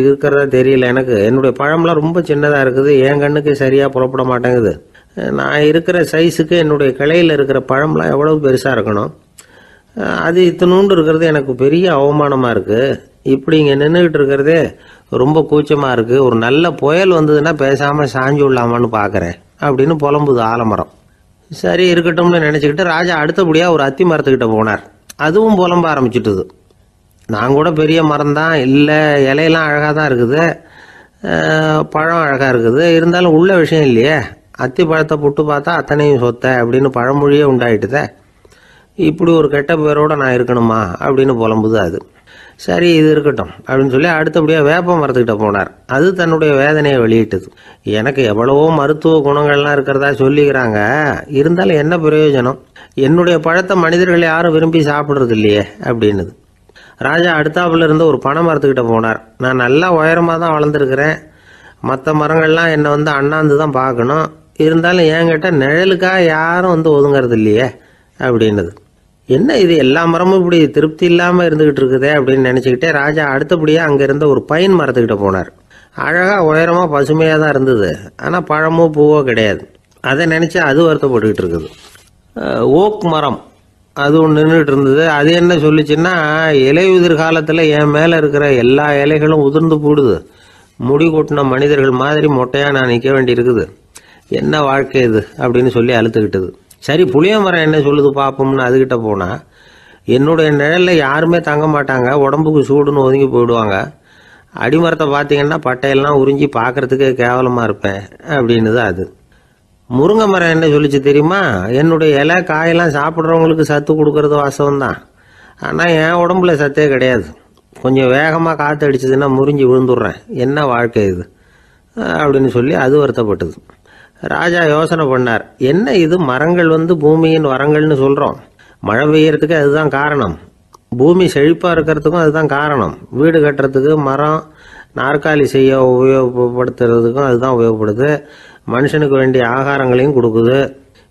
இருக்கிறதா தெரியல எனக்கு. என்னுடைய பழம்லாம் ரொம்ப சின்னதாக இருக்குது, என் கண்ணுக்கு சரியாக புறப்பட மாட்டேங்குது. நான் இருக்கிற சைஸுக்கு என்னுடைய கிளையில் இருக்கிற பழம்லாம் எவ்வளவு பெருசாக இருக்கணும், அது இத்தினூண்டு இருக்கிறது எனக்கு பெரிய அவமானமாக இருக்குது. இப்படி இங்கே நின்றுக்கிட்டு இருக்கிறதே ரொம்ப கூச்சமாக இருக்குது. ஒரு நல்ல புயல் வந்ததுன்னா பேசாமல் சாஞ்சு விடலாமான்னு பார்க்குறேன் அப்படின்னு புலம்புது ஆலமரம். சரி இருக்கட்டும்னு நினச்சிக்கிட்டு ராஜா அடுத்தபடியாக ஒரு அத்தி மரத்துக்கிட்ட போனார். அதுவும் புலம்ப ஆரம்பிச்சுட்டுது. நான் கூட பெரிய மரம் தான், இல்லை இலையெல்லாம் அழகாக தான் இருக்குது, பழம் அழகாக இருக்குது, இருந்தாலும் உள்ள விஷயம் இல்லையே, அத்தி பழத்தை புட்டு பார்த்தா அத்தனையும் சொத்த அப்படின்னு பழமொழியே உண்டாயிட்டுதே. இப்படி ஒரு கெட்ட பேரோட நான் இருக்கணுமா அப்படின்னு புலம்புது அது. சரி இது இருக்கட்டும் அப்படின்னு சொல்லி அடுத்தபடியாக வேப்ப மரத்துக்கிட்ட போனார். அது தன்னுடைய வேதனையை வெளியிட்டது. எனக்கு எவ்வளவோ மருத்துவ குணங்கள்லாம் இருக்கிறதா சொல்லிக்கிறாங்க, இருந்தாலும் என்ன பிரயோஜனம், என்னுடைய பழத்தை மனிதர்கள் யாரும் விரும்பி சாப்பிட்றது இல்லையே அப்படின்னுது. ராஜா அடுத்தாப்புல இருந்து ஒரு பனை மரத்துக்கிட்ட போனார். நான் நல்லா உயரமாக தான் வளர்ந்துருக்கிறேன், மற்ற மரங்கள்லாம் என்னை வந்து அண்ணாந்து தான் பார்க்கணும், இருந்தாலும் என்கிட்ட நிழலுக்காக யாரும் வந்து ஒதுங்கிறது இல்லையே அப்படின்னுது. என்ன இது எல்லா மரமும் இப்படி திருப்தி இல்லாமல் இருந்துகிட்டு இருக்குதே அப்படின்னு நினச்சிக்கிட்டே ராஜா அடுத்தபடியாக அங்கே இருந்த ஒரு பைன் மரத்துக்கிட்ட போனார். அழகாக உயரமாக பசுமையாக தான் இருந்தது, ஆனால் பழமோ பூவோ கிடையாது. அதை நினச்சி அது வருத்தப்பட்டுக்கிட்டு இருக்குது. ஓக் மரம் அது ஒன்று நின்றுட்டு இருந்தது. அது என்ன சொல்லிச்சுன்னா, இலையுதிர் காலத்தில் என் மேலே இருக்கிற எல்லா இலைகளும் உதிர்ந்து போடுது, முடி கொட்டின மனிதர்கள் மாதிரி மொட்டையாக நான் நிற்க வேண்டி இருக்குது, என்ன வாழ்க்கை இது அப்படின்னு சொல்லி அழுத்துக்கிட்டது. சரி புளிய மரம் என்ன சொல்லுது பார்ப்போம்னு அதுகிட்ட போனால், என்னுடைய நிழலில் யாருமே தங்க மாட்டாங்க, உடம்புக்கு சூடுன்னு ஒதுங்கி போயிடுவாங்க, அடிமரத்தை பார்த்தீங்கன்னா பட்டையெல்லாம் உறிஞ்சி பார்க்குறதுக்கே கேவலமாக இருப்பேன் அப்படின்னுது அது. முருங்கை மரம் என்ன சொல்லிச்சு தெரியுமா? என்னுடைய இலை காயெல்லாம் சாப்பிட்றவங்களுக்கு சத்து கொடுக்கறது வாசம்தான், ஆனால் என் உடம்புல சத்தே கிடையாது. கொஞ்சம் வேகமாக காற்று அடிச்சதுன்னா முறிஞ்சு விழுந்துடுறேன். என்ன வாழ்க்கை இது அப்படின்னு சொல்லி அது வருத்தப்பட்டது. ராஜா யோசனை பண்ணார். என்ன இது, மரங்கள் பூமியின் வரங்கள்னு சொல்கிறோம். மழை பெய்யறதுக்கு அதுதான் காரணம், பூமி செழிப்பாக இருக்கிறதுக்கும் அதுதான் காரணம், வீடு கட்டுறதுக்கு மரம், நாற்காலி செய்ய உபயோகப்படுத்துறதுக்கும் அதுதான் உபயோகப்படுது, மனுஷனுக்கு வேண்டிய ஆகாரங்களையும் கொடுக்குது.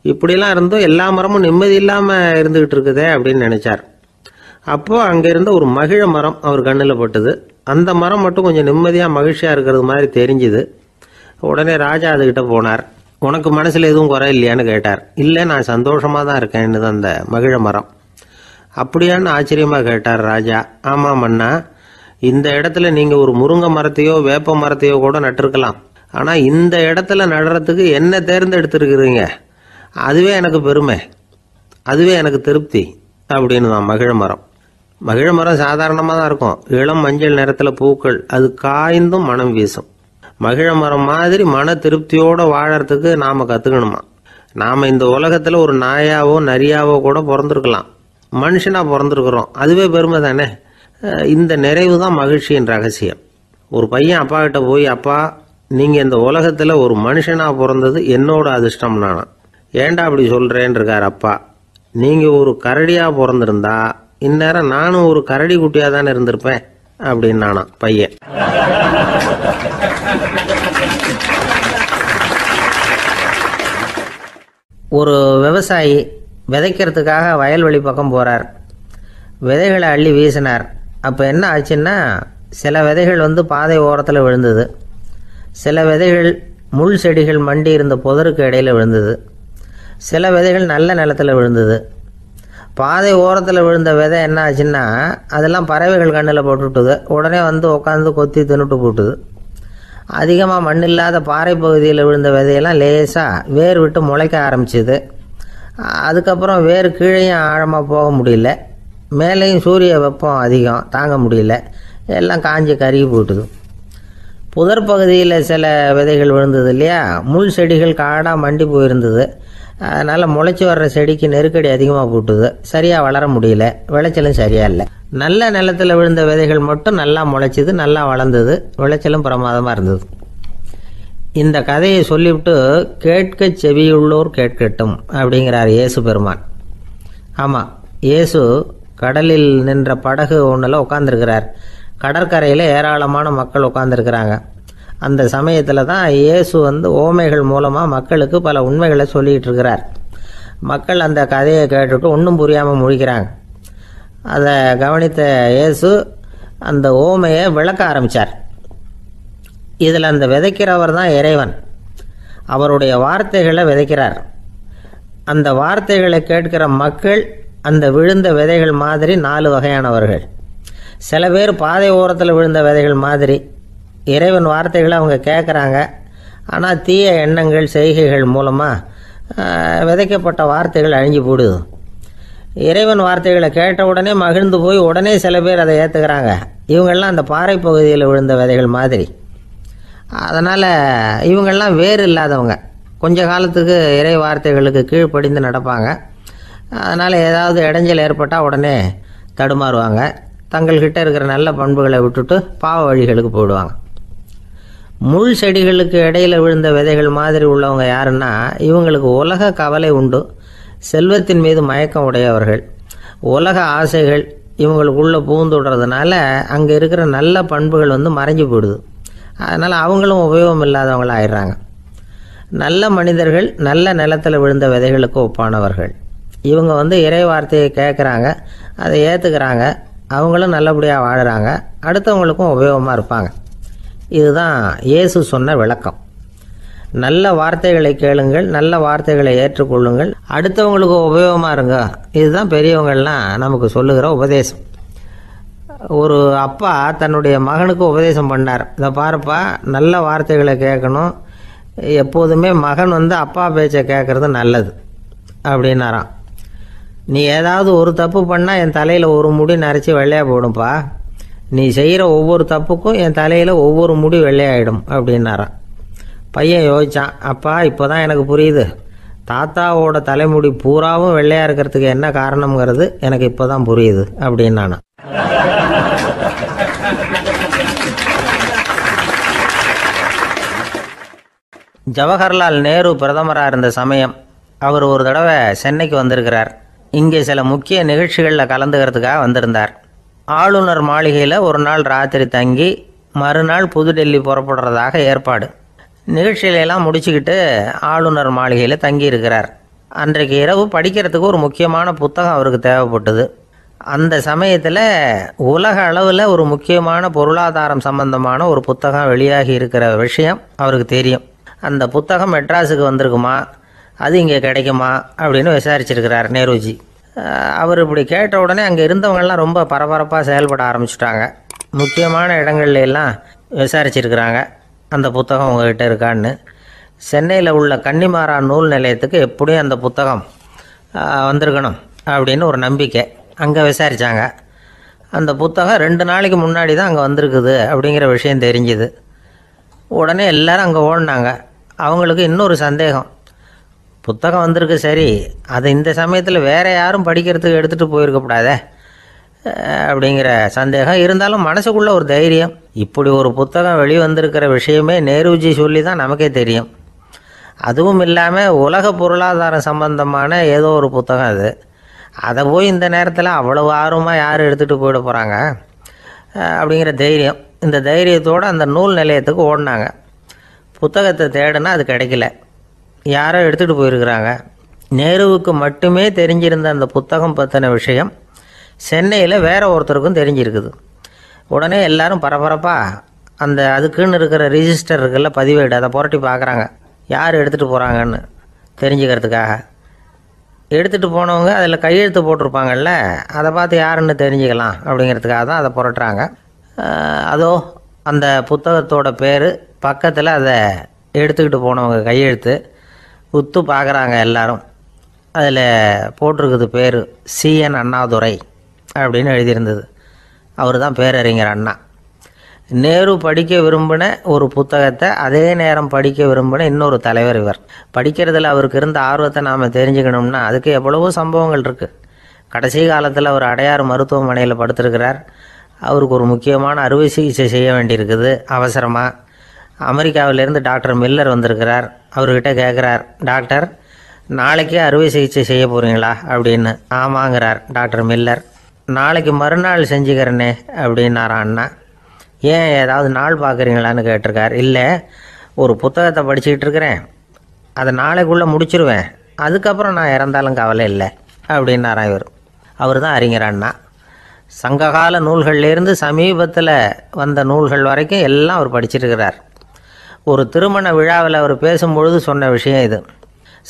இப்படிலாம் இருந்தும் எல்லா மரமும் நிம்மதி இல்லாமல் இருந்துகிட்டு இருக்குதே அப்படின்னு நினைச்சார். அப்போது அங்கே இருந்த ஒரு மகிழ மரம் அவர் கண்ணில் பட்டுது. அந்த மரம் மட்டும் கொஞ்சம் நிம்மதியாக மகிழ்ச்சியாக இருக்கிறது மாதிரி தெரிஞ்சுது. உடனே ராஜா அதுகிட்ட போனார். உனக்கு மனசில் எதுவும் குறை இல்லையான்னு கேட்டார். இல்லை, நான் சந்தோஷமாக தான் இருக்கேன்னு தான் அந்த மகிழ மரம். அப்படியான்னு ஆச்சரியமாக கேட்டார் ராஜா. ஆமாம் மன்னா, இந்த இடத்துல நீங்கள் ஒரு முருங்கை மரத்தையோ வேப்ப மரத்தையோ கூட நட்டிருக்கலாம், ஆனால் இந்த இடத்துல நடுறதுக்கு என்ன தேர்ந்தெடுத்துருக்கிறீங்க, அதுவே எனக்கு பெருமை, அதுவே எனக்கு திருப்தி அப்படின்னு தான் மகிழ மரம். மகிழ மரம் சாதாரணமாக தான் இருக்கும், இளம் மஞ்சள் நிறத்தில் பூக்கள், அது காய்ந்தும் மனம் வீசும். மகிழ மரம் மாதிரி மன திருப்தியோடு வாழறதுக்கு நாம் கற்றுக்கணுமா. நாம் இந்த உலகத்தில் ஒரு நாயாவோ நரியாவோ கூட பிறந்திருக்கலாம், மனுஷனாக பிறந்திருக்கிறோம், அதுவே பெருமை தானே. இந்த நிறைவு தான் மகிழ்ச்சியின் ரகசியம். ஒரு பையன் அப்பா கிட்ட போய், அப்பா நீங்கள் இந்த உலகத்தில் ஒரு மனுஷனாக பிறந்தது என்னோட அதிர்ஷ்டம் நானா. ஏண்டா அப்படி சொல்கிறேன்னு இருக்கார் அப்பா. நீங்கள் ஒரு கரடியாக பிறந்திருந்தா இந்நேரம் நானும் ஒரு கரடி குட்டியாக தானே இருந்திருப்பேன் அப்படின்னு நானா பையன். ஒரு விவசாயி விதைக்கிறதுக்காக வயல்வெளி பக்கம் போகிறார். விதைகளை அள்ளி வீசினார். அப்போ என்ன ஆச்சுன்னா, சில விதைகள் பாதை ஓரத்தில் விழுந்தது, சில விதைகள் முள் செடிகள் மண்டி இருந்த புதருக்கு இடையில் விழுந்தது, சில விதைகள் நல்ல நிலத்தில் விழுந்தது. பாதை ஓரத்தில் விழுந்த விதை என்ன ஆச்சுன்னா, அதெல்லாம் பறவைகள் கண்ணில் போட்டுவிட்டுது. உடனே உட்காந்து கொத்தி தின்னுட்டு போட்டுது. அதிகமாக மண் இல்லாத பாறை பகுதியில் விழுந்த விதையெல்லாம் லேசாக வேர் விட்டு முளைக்க ஆரம்பிச்சிது. அதுக்கப்புறம் வேர் கீழேயும் ஆழமாக போக முடியல, மேலேயும் சூரிய வெப்பம் அதிகம் தாங்க முடியல, எல்லாம் காஞ்சி கருகி போட்டுது. புதர் பகுதியில் சில விதைகள் விழுந்தது இல்லையா, முள் செடிகள் காடாக மண்டி போயிருந்தது. அதனால் முளைச்சி வர்ற செடிக்கு நெருக்கடி அதிகமாக போட்டுது, சரியாக வளர முடியல, விளைச்சலும் சரியாக இல்லை. நல்ல நிலத்தில் விழுந்த விதைகள் மட்டும் நல்லா முளைச்சிது, நல்லா வளர்ந்தது, விளைச்சலும் பிரமாதமாக இருந்தது. இந்த கதையை சொல்லிவிட்டு கேட்க செவியுள்ளோர் கேட்கட்டும் அப்படிங்கிறார் இயேசு பெருமான். ஆமாம், இயேசு கடலில் நின்ற படகு ஒன்றில் உட்காந்துருக்கிறார். கடற்கரையில் ஏராளமான மக்கள் உட்காந்துருக்கிறாங்க. அந்த சமயத்தில் தான் இயேசு ஓமைகள் மூலமாக மக்களுக்கு பல உண்மைகளை சொல்லிகிட்டு இருக்கிறார். மக்கள் அந்த கதையை கேட்டுட்டு ஒன்றும் புரியாமல் முழிக்கிறாங்க. அதை கவனித்த இயேசு அந்த ஓமையை விளக்க ஆரம்பித்தார். இதில் அந்த விதைக்கிறவர் தான் இறைவன். அவருடைய வார்த்தைகளை விதைக்கிறார். அந்த வார்த்தைகளை கேட்கிற மக்கள் அந்த விழுந்த விதைகள் மாதிரி 4 வகையானவர்கள். சில பேர் பாதை ஓரத்தில் விழுந்த விதைகள் மாதிரி, இறைவன் வார்த்தைகளை அவங்க கேட்குறாங்க, ஆனால் தீய எண்ணங்கள் செய்கைகள் மூலமாக விதைக்கப்பட்ட வார்த்தைகள் அழிஞ்சு போடுது. இறைவன் வார்த்தைகளை கேட்ட உடனே மகிழ்ந்து போய் உடனே சில பேர் அதை ஏற்றுக்கிறாங்க. இவங்கெல்லாம் அந்த பாறை பகுதியில் விழுந்த விதைகள் மாதிரி. அதனால் இவங்கெல்லாம் வேறு இல்லாதவங்க, கொஞ்ச காலத்துக்கு இறை வார்த்தைகளுக்கு கீழ்ப்படிந்து நடப்பாங்க. அதனால் ஏதாவது இடைஞ்சல் ஏற்பட்டால் உடனே தடுமாறுவாங்க, தங்கள்கிட்ட இருக்கிற நல்ல பண்புகளை விட்டுட்டு பாவ வழிகளுக்கு போயிடுவாங்க. முள் செடிகளுக்கு இடையில் விழுந்த விதைகள் மாதிரி உள்ளவங்க யாருன்னா, இவங்களுக்கு உலக கவலை உண்டு, செல்வத்தின் மீது மயக்கம் உடையவர்கள், உலக ஆசைகள் இவங்களுக்குள்ளே பூந்துடுறதுனால அங்கே இருக்கிற நல்ல பண்புகள் மறைஞ்சு போயிடுது. அதனால் அவங்களும் உபயோகம் இல்லாதவங்களாக ஆயிடுறாங்க. நல்ல மனிதர்கள் நல்ல நிலத்தில் விழுந்த விதைகளுக்கு ஒப்பானவர்கள். இவங்க இறை வார்த்தையை கேட்குறாங்க, அதை ஏற்றுக்கிறாங்க, அவங்களும் நல்லபடியாக வாழுறாங்க, அடுத்தவங்களுக்கும் உபயோகமாக இருப்பாங்க. இதுதான் இயேசு சொன்ன விளக்கம். நல்ல வார்த்தைகளை கேளுங்கள், நல்ல வார்த்தைகளை ஏற்றுக்கொள்ளுங்கள், அடுத்தவங்களுக்கு உபயோகமாக இருங்க. இதுதான் பெரியவங்கள்லாம் நமக்கு சொல்லுகிற உபதேசம். ஒரு அப்பா தன்னுடைய மகனுக்கு உபதேசம் பண்ணார். இதை பாருப்பா, நல்ல வார்த்தைகளை கேட்கணும், எப்போதுமே மகன் அப்பா பேச்சை கேட்குறது நல்லது அப்படின்னாராம். நீ ஏதாவது ஒரு தப்பு பண்ணால் என் தலையில் ஒரு முடி நரைச்சி வெள்ளையாக போடும்பா, நீ செய்கிற ஒவ்வொரு தப்புக்கும் என் தலையில் ஒவ்வொரு முடி வெள்ளையாயிடும் அப்படின்னாராம். பையன் யோசித்தான், அப்பா இப்போ தான் எனக்கு புரியுது, தாத்தாவோட தலைமுடி பூராவும் வெள்ளையாக இருக்கிறதுக்கு என்ன காரணம்ங்கிறது எனக்கு இப்போ தான் புரியுது அப்படின்னு நான். ஜவஹர்லால் நேரு பிரதமராக இருந்த சமயம் அவர் ஒரு தடவை சென்னைக்கு வந்திருக்கிறார். இங்கே சில முக்கிய நிகழ்ச்சிகளில் கலந்துக்கிறதுக்காக வந்திருந்தார். ஆளுநர் மாளிகையில் ஒரு நாள் ராத்திரி தங்கி மறுநாள் புதுடெல்லி புறப்படுறதாக ஏற்பாடு. நிகழ்ச்சியிலெல்லாம் முடிச்சுக்கிட்டு ஆளுநர் மாளிகையில் தங்கியிருக்கிறார். அன்றைக்கு இரவு படிக்கிறதுக்கு ஒரு முக்கியமான புத்தகம் அவருக்கு தேவைப்பட்டது. அந்த சமயத்தில் உலக அளவில் ஒரு முக்கியமான பொருளாதாரம் சம்பந்தமான ஒரு புத்தகம் வெளியாகி இருக்கிற விஷயம் அவருக்கு தெரியும். அந்த புத்தகம் மெட்ராஸுக்கு வந்திருக்குமா, அது இங்கே கிடைக்குமா அப்படின்னு விசாரிச்சிருக்கிறார் நேருஜி. அவர் இப்படி கேட்ட உடனே அங்கே இருந்தவங்கெல்லாம் ரொம்ப பரபரப்பாக செயல்பட ஆரம்பிச்சுட்டாங்க. முக்கியமான இடங்கள்ல எல்லாம் விசாரிச்சிருக்கிறாங்க அந்த புத்தகம் உங்கள்கிட்ட இருக்கான்னு. சென்னையில் உள்ள கன்னிமாரா நூல் நிலையத்துக்கு எப்படியும் அந்த புத்தகம் வந்திருக்கணும் அப்படின்னு ஒரு நம்பிக்கை. அங்கே விசாரித்தாங்க. அந்த புத்தகம் 2 நாளைக்கு முன்னாடி தான் அங்கே வந்திருக்குது அப்படிங்கிற விஷயம் தெரிஞ்சுது. உடனே எல்லோரும் அங்கே ஓடினாங்க. அவங்களுக்கு இன்னொரு சந்தேகம், புத்தகம் வந்திருக்கு சரி, அது இந்த சமயத்தில் வேறு யாரும் படிக்கிறதுக்கு எடுத்துகிட்டு போயிருக்கக்கூடாதே அப்படிங்கிற சந்தேகம் இருந்தாலும் மனசுக்குள்ளே ஒரு தைரியம். இப்படி ஒரு புத்தகம் வெளிவந்திருக்கிற விஷயமே நேருஜி சொல்லி தான் நமக்கே தெரியும். அதுவும் இல்லாமல் உலக பொருளாதாரம் சம்பந்தமான ஏதோ ஒரு புத்தகம் அது. அதை போய் இந்த நேரத்தில் அவ்வளவு ஆர்வமாக யார் எடுத்துகிட்டு போயிட போகிறாங்க அப்படிங்கிற தைரியம். இந்த தைரியத்தோடு அந்த நூல் நிலையத்துக்கு ஓடினாங்க. புத்தகத்தை தேடினா அது கிடைக்கல. யாரோ எடுத்துகிட்டு போயிருக்கிறாங்க. நேருவுக்கு மட்டுமே தெரிஞ்சிருந்த அந்த புத்தகம் பற்றின விஷயம் சென்னையில் வேற ஒருத்தருக்கும் தெரிஞ்சிருக்குது. உடனே எல்லாரும் பரபரப்பாக அந்த அதுக்குன்னு இருக்கிற ரிஜிஸ்டர் இருக்குல்ல, பதிவேடு, அதை புரட்டி பார்க்குறாங்க யார் எடுத்துகிட்டு போகிறாங்கன்னு தெரிஞ்சுக்கிறதுக்காக. எடுத்துகிட்டு போனவங்க அதில் கையெழுத்து போட்டிருப்பாங்கல்ல, அதை பார்த்து யாருன்னு தெரிஞ்சுக்கலாம் அப்படிங்கிறதுக்காக தான் அதை புரட்டுறாங்க. அதோ அந்த புத்தகத்தோட பேர் பக்கத்தில் அதை எடுத்துக்கிட்டு போனவங்க கையெழுத்து உத்து பார்க்குறாங்க எல்லாரும். அதில் போட்டிருக்குது பேர் CN அண்ணாதுரை அப்படின்னு எழுதியிருந்தது. அவர் தான் பேரறிஞர் அண்ணா. நேரு படிக்க விரும்பின ஒரு புத்தகத்தை அதே நேரம் படிக்க விரும்பின இன்னொரு தலைவர் இவர். படிக்கிறதுல அவருக்கு இருந்த ஆர்வத்தை நாம் தெரிஞ்சுக்கணும்னா அதுக்கு எவ்வளவோ சம்பவங்கள் இருக்குது. கடைசி காலத்தில் அவர் அடையாறு மருத்துவமனையில் படுத்திருக்கிறார். அவருக்கு ஒரு முக்கியமான அறுவை சிகிச்சை செய்ய வேண்டியிருக்குது அவசரமாக. அமெரிக்காவிலேருந்து டாக்டர் மில்லர் வந்திருக்கிறார். அவர்கிட்ட கேட்குறார், டாக்டர் நாளைக்கே அறுவை சிகிச்சை செய்ய போகிறீங்களா அப்படின்னு. ஆமாங்கிறார் டாக்டர் மில்லர். நாளைக்கு மறுநாள் செஞ்சுக்கிறேனே அப்படின்னாரான் அண்ணா. ஏன் ஏதாவது நாள் பார்க்குறீங்களான்னு கேட்டிருக்கார். இல்லை, ஒரு புத்தகத்தை படிச்சுக்கிட்டு இருக்கிறேன், அதை நாளைக்குள்ளே முடிச்சிருவேன், அதுக்கப்புறம் நான் இறந்தாலும் கவலை இல்லை அப்படின்னாரான் இவர். அவர் தான் அறிஞர் அண்ணா. சங்ககால நூல்கள்லேருந்து சமீபத்தில் வந்த நூல்கள் வரைக்கும் எல்லாம் அவர் படிச்சிருக்கிறார். ஒரு திருமண விழாவில் அவர் பேசும்பொழுது சொன்ன விஷயம் இது.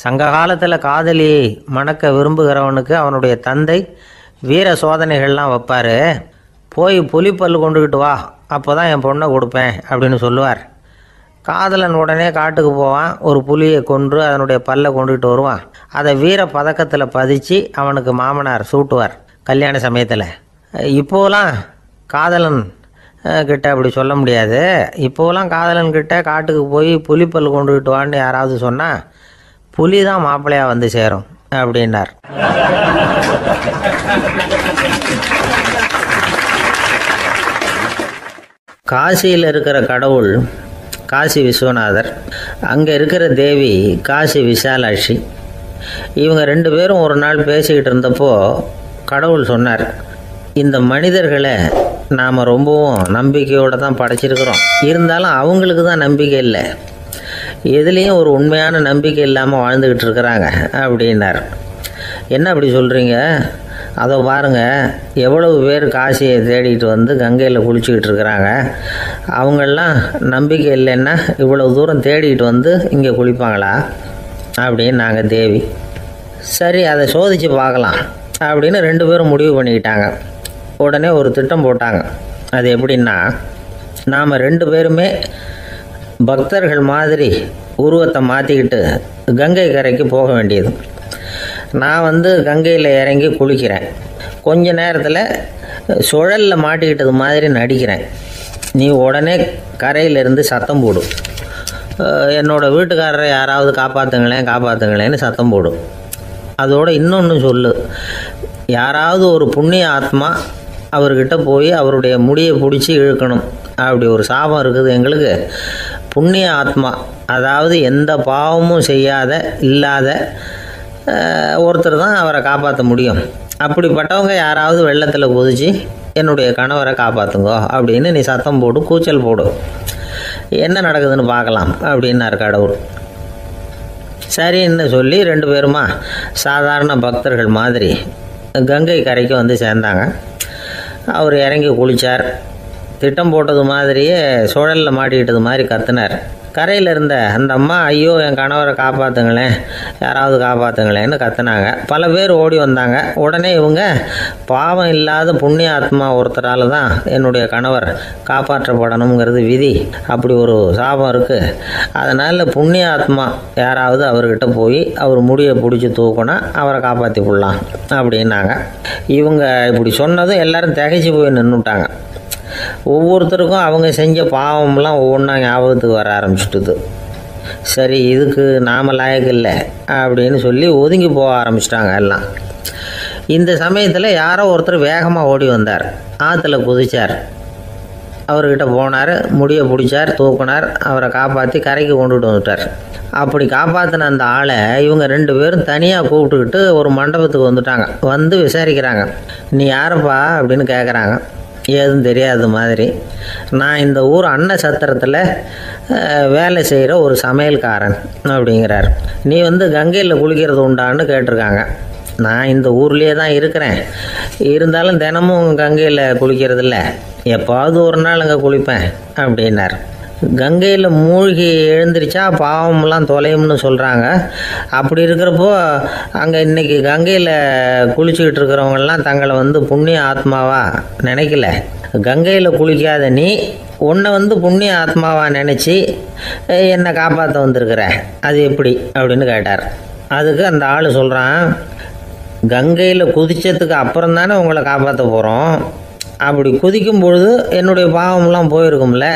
சங்க காலத்தில் காதலியை மணக்க விரும்புகிறவனுக்கு அவனுடைய தந்தை வீர சோதனைகள்லாம் வைப்பார். போய் புலிப்பல் கொண்டுக்கிட்டு வா, அப்போ தான் என் பொண்ணை கொடுப்பேன் அப்படின்னு சொல்லுவார். காதலன் உடனே காட்டுக்கு போவான், ஒரு புலியை கொன்று அதனுடைய பல்லை கொண்டுக்கிட்டு வருவான். அதை வீர பதக்கத்தில் பதிச்சு அவனுக்கு மாமனார் சூட்டுவார் கல்யாண சமயத்தில். இப்போலாம் காதலன் கிட்ட அப்படி சொல்ல முடியாது. இப்போலாம் காதலன் கிட்ட காட்டுக்கு போய் புலிப்பல் கொண்டுக்கிட்டு வான்னு யாராவது சொன்னால் புலி தான் மாப்பிள்ளையாக வந்து சேரும் அப்படின்னார். காசியில் இருக்கிற கடவுள் காசி விஸ்வநாதர், அங்கே இருக்கிற தேவி காசி விசாலாட்சி. இவங்க 2 பேரும் ஒரு நாள் பேசிக்கிட்டு இருந்தப்போ கடவுள் சொன்னார், இந்த மனிதர்களை நாம் ரொம்பவும் நம்பிக்கையோடு தான் படைச்சிருக்கிறோம், இருந்தாலும் அவங்களுக்கு தான் நம்பிக்கை இல்லை, எதுலேயும் ஒரு உண்மையான நம்பிக்கை இல்லாமல் வாழ்ந்துக்கிட்டு இருக்கிறாங்க அப்படின்னார். என்ன அப்படி சொல்கிறீங்க? அதோ பாருங்கள், எவ்வளவு பேர் காசியை தேடிட்டு வந்து கங்கையில் குளிச்சுக்கிட்டு இருக்கிறாங்க, அவங்களெலாம் நம்பிக்கை இல்லைன்னா இவ்வளவு தூரம் தேடிட்டு வந்து இங்கே குளிப்பாங்களா அப்படின்னு நாங்கள் தேவி. சரி, அதை சோதித்து பார்க்கலாம் அப்படின்னு 2 பேரும் முடிவு பண்ணிக்கிட்டாங்க. உடனே ஒரு திட்டம் போட்டாங்க. அது எப்படின்னா, நாம் 2 பேருமே பக்தர்கள் மாதிரி உருவத்தை மாற்றிக்கிட்டு கங்கை கரைக்கு போக வேண்டியது. நான் வந்து கங்கையில் இறங்கி குளிக்கிறேன், கொஞ்ச நேரத்தில் சுழலில் மாட்டிக்கிட்டது மாதிரி நடிக்கிறேன். நீ உடனே கரையிலிருந்து சத்தம் போடும். என்னோடய வீட்டுக்காரரை யாராவது காப்பாற்றுங்களேன்னு சத்தம் போடும். அதோடு இன்னொன்று சொல்லு, யாராவது ஒரு புண்ணிய ஆத்மா அவர்கிட்ட போய் அவருடைய முடியை பிடிச்சி இழுக்கணும். அப்படி ஒரு சாபம் இருக்குது எங்களுக்கு. புண்ணிய ஆத்மா, அதாவது எந்த பாவமும் செய்யாத இல்லாத ஒருத்தர் தான் அவரை காப்பாற்ற முடியும். அப்படிப்பட்டவங்க யாராவது வெள்ளத்தில் குதிச்சு என்னுடைய கணவரை காப்பாற்றுங்கோ அப்படின்னு நீ சத்தம் போடு, கூச்சல் போடு, என்ன நடக்குதுன்னு பார்க்கலாம் அப்படின்னார் கடவுள். சரின்னு சொல்லி 2 பேருமா சாதாரண பக்தர்கள் மாதிரி கங்கை கரைக்கு வந்து சேர்ந்தாங்க. அவர் இறங்கி குளித்தார். திட்டம் போட்டது மாதிரியே சுழலில் மாட்டிக்கிட்டது மாதிரி கத்துனார். கரையில் இருந்த அந்த அம்மா, ஐயோ என் கணவரை காப்பாற்றுங்களேன், யாராவது காப்பாற்றுங்களேன்னு கத்துனாங்க. பல பேர் ஓடி வந்தாங்க. உடனே இவங்க, பாவம் இல்லாத புண்ணிய ஆத்மா ஒருத்தரால் தான் என்னுடைய கணவர் காப்பாற்றப்படணுங்கிறது விதி, அப்படி ஒரு சாபம் இருக்குது, அதனால் புண்ணிய ஆத்மா யாராவது அவர்கிட்ட போய் அவர் முடியை பிடிச்சி தூக்குனா அவரை காப்பாற்றி விடலாம் அப்படின்னாங்க. இவங்க இப்படி சொன்னதும் எல்லாரும் திகைச்சு போய் நின்றுட்டாங்க. ஒவ்வொருத்தருக்கும் அவங்க செஞ்ச பாவம்லாம் ஒவ்வொன்றா ஞாபகத்துக்கு வர ஆரம்பிச்சுட்டுது. சரி, இதுக்கு நாம் லாயக்கு இல்லை அப்படின்னு சொல்லி ஒதுங்கி போக ஆரம்பிச்சிட்டாங்க எல்லாம். இந்த சமயத்தில் யாரோ ஒருத்தர் வேகமாக ஓடி வந்தார். ஆற்றுல குதிச்சார். அவர்கிட்ட போனார், முடியை பிடிச்சார், தூக்குனார், அவரை காப்பாற்றி கரைக்கு கொண்டுட்டு வந்துட்டார். அப்படி காப்பாற்றின அந்த ஆளை இவங்க 2 பேரும் தனியாக கூப்பிட்டுக்கிட்டு ஒரு மண்டபத்துக்கு வந்துட்டாங்க. வந்து விசாரிக்கிறாங்க. நீ யாரப்பா அப்படின்னு கேட்குறாங்க. ஏதும் தெரியாத மாதிரி, நான் இந்த ஊர் அன்ன சத்திரத்தில் வேலை செய்கிற ஒரு சமையல்காரன் அப்படிங்கிறார். நீ வந்து கங்கையில் குளிக்கிறது உண்டான்னு கேட்டிருக்காங்க. நான் இந்த ஊர்லேயே தான் இருக்கிறேன், இருந்தாலும் தினமும் கங்கையில் குளிக்கிறதில்ல, எப்பாவது ஒரு நாள் அங்கே குளிப்பேன் அப்படின்னார். கங்கையில் மூழ்கி எழுந்திரிச்சா பாவம்லாம் தொலையும்னு சொல்கிறாங்க. அப்படி இருக்கிறப்போ அங்கே இன்றைக்கி கங்கையில் குளிச்சுக்கிட்டு இருக்கிறவங்கெல்லாம் தங்களை வந்து புண்ணிய ஆத்மாவா நினைக்கல. கங்கையில் குளிக்காத நீ உன்னை வந்து புண்ணிய ஆத்மாவா நினச்சி என்னை காப்பாற்ற வந்திருக்கிற, அது எப்படி அப்படின்னு கேட்டார். அதுக்கு அந்த ஆள் சொல்கிறான், கங்கையில் குதித்ததுக்கு அப்புறம் தானே உங்களை காப்பாற்ற போகிறோம். அப்படி குதிக்கும் பொழுது என்னுடைய பாவம்லாம் போயிருக்கும்ல,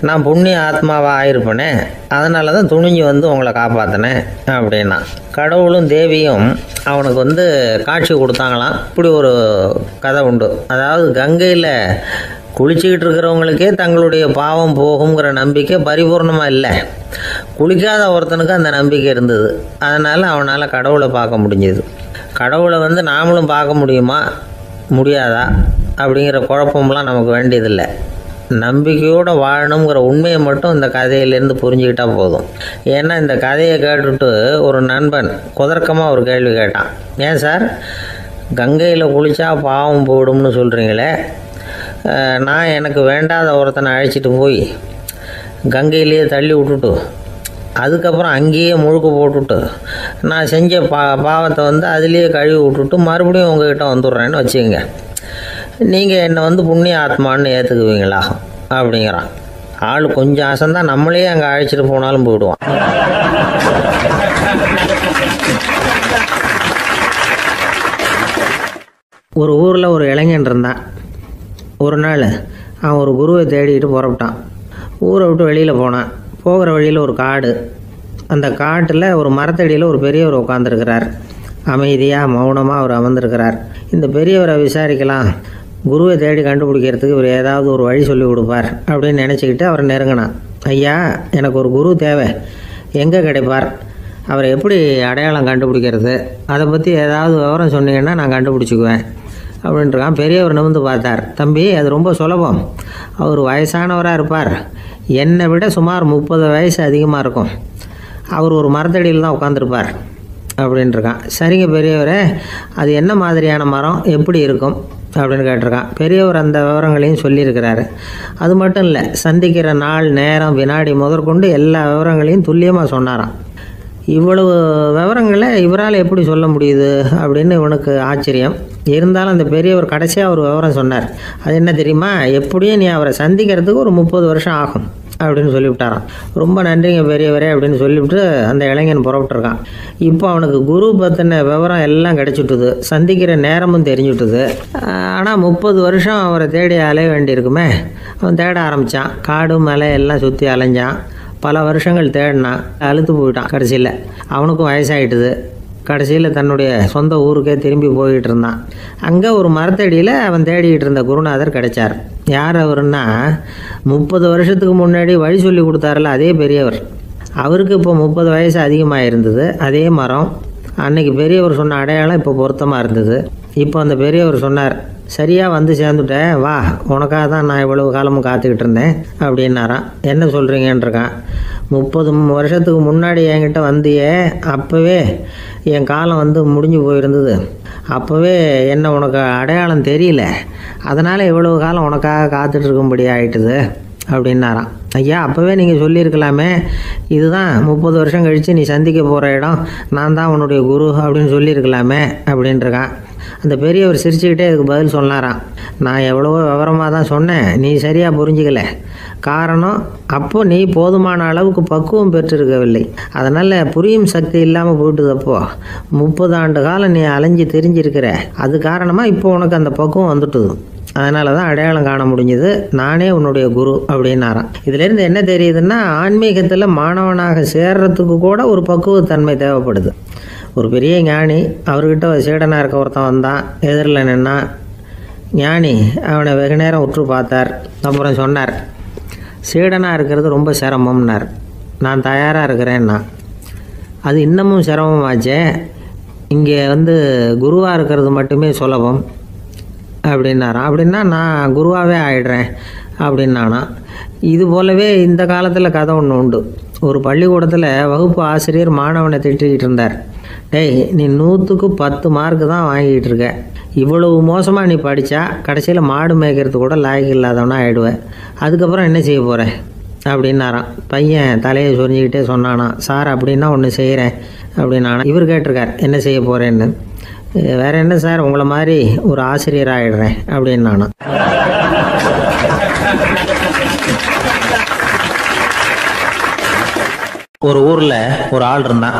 நான் புண்ணிய ஆத்மாவாக ஆயிருப்பேனே, அதனால தான் துணிஞ்சு வந்து உங்களை காப்பாற்றினேன் அப்படின்னா. கடவுளும் தேவியும் அவனுக்கு வந்து காட்சி கொடுத்தாங்களாம். இப்படி ஒரு கதை உண்டு. அதாவது கங்கையில் குளிச்சுக்கிட்டு இருக்கிறவங்களுக்கே தங்களுடைய பாவம் போகுங்கிற நம்பிக்கை பரிபூர்ணமாக இல்லை. குளிக்காத ஒருத்தனுக்கு அந்த நம்பிக்கை இருந்தது. அதனால் அவனால் கடவுளை பார்க்க முடிஞ்சது. கடவுளை வந்து நாமளும் பார்க்க முடியுமா முடியாதா அப்படிங்கிற குழப்பம்லாம் நமக்கு வேண்டியதில்லை. நம்பிக்கையோடு வாழணுங்கிற உண்மையை மட்டும் இந்த கதையிலேருந்து புரிஞ்சுக்கிட்டால் போதும். ஏன்னா இந்த கதையை கேட்டுட்டு ஒரு நண்பன் குதர்க்கமாக ஒரு கேள்வி கேட்டான். ஏன் சார், கங்கையில் குளித்தா பாவம் போயிடும்னு சொல்கிறீங்களே, நான் எனக்கு வேண்டாத ஒருத்தனை அழைச்சிட்டு போய் கங்கையிலேயே தள்ளி விட்டுட்டு அதுக்கப்புறம் அங்கேயே முழுக்க போட்டுட்டு நான் செஞ்ச பாவத்தை வந்து அதுலேயே கழுவி விட்டுட்டு மறுபடியும் உங்ககிட்ட வந்துடுறேன்னு வச்சுக்கோங்க, நீங்கள் என்னை வந்து புண்ணிய ஆத்மான்னு ஏற்றுக்குவீங்களா அப்படிங்கிறான். ஆள் கொஞ்சம் ஆசைந்தான், நம்மளே அங்கே அழைச்சிட்டு போனாலும் போயிடுவான். ஒரு ஊரில் ஒரு இளைஞன் இருந்தான். ஒரு நாள் அவன் ஒரு குருவை தேடிக்கிட்டு புறப்பட்டான். ஊரை விட்டு வெளியில் போனான். போகிற வழியில் ஒரு காடு. அந்த காட்டில் ஒரு மரத்தடியில் ஒரு பெரியவர் உட்காந்துருக்கிறார். அமைதியாக மௌனமாக அவர் அமர்ந்திருக்கிறார். இந்த பெரியவரை விசாரிக்கலாம், குருவை தேடி கண்டுபிடிக்கிறதுக்கு இவர் ஏதாவது ஒரு வழி சொல்லி கொடுப்பார் அப்படின்னு நினச்சிக்கிட்டு அவரை நெருங்கினான். ஐயா, எனக்கு ஒரு குரு தேவை, எங்கே கிடைப்பார், அவரை எப்படி அடையாளம் கண்டுபிடிக்கிறது, அதை பற்றி ஏதாவது விவரம் சொன்னீங்கன்னா நான் கண்டுபிடிச்சிக்குவேன் அப்படின்ட்டுருக்கான். பெரியவர் நிமிர்ந்து பார்த்தார். தம்பி, அது ரொம்ப சுலபம். அவர் வயசானவராக இருப்பார், என்னை விட சுமார் 30 வயசு அதிகமாக இருக்கும். அவர் ஒரு மரத்தடியில் தான் உட்காந்துருப்பார் அப்படின்ட்டுருக்கான். சரிங்க பெரியவரே, அது என்ன மாதிரியான மரம், எப்படி இருக்கும் அப்படின்னு கேட்டிருக்கான். பெரியவர் அந்த விவரங்களையும் சொல்லியிருக்கிறாரு. அது மட்டும் இல்லை, சந்திக்கிற நாள், நேரம், வினாடி முதற்கொண்டு எல்லா விவரங்களையும் துல்லியமாக சொன்னாராம். இவ்வளவு விவரங்களை இவரால் எப்படி சொல்ல முடியுது அப்படின்னு இவனுக்கு ஆச்சரியம். இருந்தாலும் அந்த பெரியவர் கடைசியாக ஒரு விவரம் சொன்னார். அது என்ன தெரியுமா, எப்படியும் நீ அவரை சந்திக்கிறதுக்கு ஒரு 30 வருஷம் ஆகும் அப்படின்னு சொல்லிவிட்டாரான். ரொம்ப நன்றிங்க பெரியவரே அப்படின்னு சொல்லிவிட்டு அந்த இளைஞன் புறப்பட்டுருக்கான். இப்போ அவனுக்கு குரு பற்றின விவரம் எல்லாம் கிடச்சிட்டுது, சந்திக்கிற நேரமும் தெரிஞ்சுட்டுது. ஆனால் 30 வருஷம் அவரை தேடி அலைய வேண்டியிருக்குமே. அவன் தேட ஆரம்பித்தான். காடு மலை எல்லாம் சுற்றி அலைஞ்சான். பல வருஷங்கள் தேடினான், அழுத்து போயிட்டான். கடைசியில் அவனுக்கும் வயசாகிட்டுது. கடைசியில் தன்னுடைய சொந்த ஊருக்கே திரும்பி போய்கிட்டு இருந்தான். அங்கே ஒரு மரத்தடியில் அவன் தேடிக்கிட்டு இருந்த குருநாதர் கிடைச்சார். யார் அவருன்னா, 30 வருஷத்துக்கு முன்னாடி வழி சொல்லி கொடுத்தாருல அதே பெரியவர். அவருக்கு இப்போ 30 வயசு அதிகமாக இருந்தது. அதே மரம். அன்னைக்கு பெரியவர் சொன்ன அடையாளம் இப்போ பொருத்தமாக இருந்தது. இப்போ அந்த பெரியவர் சொன்னார், சரியாக வந்து சேர்ந்துட்டேன், வா, உனக்காக தான் நான் இவ்வளவு காலமும் காத்துக்கிட்டு இருந்தேன் அப்படின்னாரான். என்ன சொல்கிறீங்கன்றிருக்கான். 30 வருஷத்துக்கு முன்னாடி என்கிட்ட வந்தியே, அப்போவே என் காலம் வந்து முடிஞ்சு போயிருந்தது. அப்போவே என்ன உனக்கு அடையாளம் தெரியல, அதனால் இவ்வளவு காலம் உனக்காக காத்துட்டு இருக்கும்படி ஆயிட்டுது அப்படின்னாராம். ஐயா, அப்போவே நீங்கள் சொல்லியிருக்கலாமே, இதுதான் 30 வருஷம் கழித்து நீ சந்திக்க போகிற இடம், நான் தான் உன்னுடைய குரு அப்படின்னு சொல்லியிருக்கலாமே அப்படின்ட்டுருக்கான். அந்த பெரியவர் சிரிச்சுக்கிட்டே இதுக்கு பதில் சொன்னாராம், நான் எவ்வளவோ விவரமாக தான் சொன்னேன், நீ சரியாக புரிஞ்சிக்கல. காரணம், அப்போது நீ போதுமான அளவுக்கு பக்குவம் பெற்றிருக்கவில்லை, அதனால் புரியும் சக்தி இல்லாமல் போயிட்டுதப்போ 30 ஆண்டு காலம் நீ அலைஞ்சி தெரிஞ்சிருக்கிற, அது காரணமாக இப்போ உனக்கு அந்த பக்குவம் வந்துட்டுது, அதனால தான் அடையாளம் காண முடிஞ்சது, நானே உன்னுடைய குரு அப்படின்னாராம். இதுலேருந்து என்ன தெரியுதுன்னா, ஆன்மீகத்தில் மாணவனாக சேர்றதுக்கு கூட ஒரு பக்குவத்தன்மை தேவைப்படுது. ஒரு பெரிய ஞானி, அவர்கிட்ட சீடனாக இருக்க ஒருத்தன் வந்தான், எதிரில் நின்னான். ஞானி அவனை வெகு நேரம் உற்று பார்த்தார். அப்புறம் சொன்னார், சீடனாக இருக்கிறது ரொம்ப சிரமம்னார். நான் தயாராக இருக்கிறேன்னா. அது இன்னமும் சிரமமாச்சே, இங்கே வந்து குருவாக இருக்கிறது மட்டுமே சுலபம் அப்படின்னாராம். அப்படின்னா நான் குருவாகவே ஆயிடுறேன் அப்படின்னானா. இது போலவே இந்த காலத்தில் கதை ஒன்று உண்டு. ஒரு பள்ளிக்கூடத்தில் வகுப்பு ஆசிரியர் மாணவனை திட்டிக்கிட்டு இருந்தார். டேய், நீ 100க்கு 10 மார்க்கு தான் வாங்கிட்டு இருக்க, இவ்வளவு மோசமாக நீ படித்தா கடைசியில் மாடு மேய்க்கிறது கூட லாய்க்கு இல்லாதவனா ஆகிடுவேன், அதுக்கப்புறம் என்ன செய்ய போகிறேன் அப்படின்னாராம். பையன் தலையை சொரிஞ்சிக்கிட்டே சொன்னானா, சார் அப்படின்னா ஒன்று செய்கிறேன் அப்படின்னானா. இவர் கேட்டிருக்கார், என்ன செய்ய போகிறேன்னு. வேற என்ன சார், உங்களை மாதிரி ஒரு ஆசிரியர் ஆகிடுறேன் அப்படின்னு நானும். ஒரு ஊரில் ஒரு ஆள் இருந்தான்.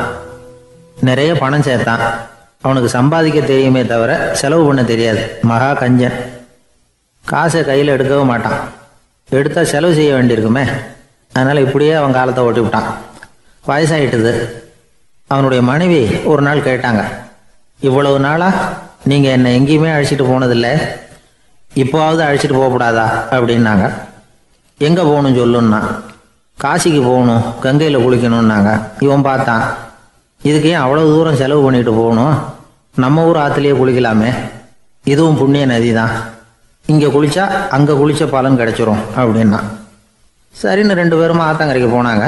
நிறைய பணம் சேர்த்தான். அவனுக்கு சம்பாதிக்க தெரியுமே தவிர செலவு பண்ண தெரியாது. மகா கஞ்சன். காசை கையில் எடுக்கவே மாட்டான். எடுத்தால் செலவு செய்ய வேண்டியிருக்குமே, அதனால் இப்படியே அவன் காலத்தை ஓட்டி விட்டான். வயசாகிட்டுது. அவனுடைய மனைவி ஒரு நாள் கேட்டாங்க, இவ்வளவு நாளாக நீங்கள் என்னை எங்கேயுமே அழைச்சிட்டு போனதில்லை, இப்போவாவது அழைச்சிட்டு போகக்கூடாதா அப்படின்னாங்க. எங்கே போகணும் சொல்லுன்னா. காசிக்கு போகணும், கங்கையில் குளிக்கணும்னாங்க. இவன் பார்த்தான், இதுக்கு ஏன் அவ்வளோ தூரம் செலவு பண்ணிட்டு போகணும், நம்ம ஊர் ஆற்றுலேயே குளிக்கலாமே, இதுவும் புண்ணிய நதி தான், இங்கே குளித்தா அங்கே குளித்த பலன் கிடைச்சிரும் அப்படின்னா. சரின்னு 2 பேரும் ஆத்தங்கரைக்கு போனாங்க.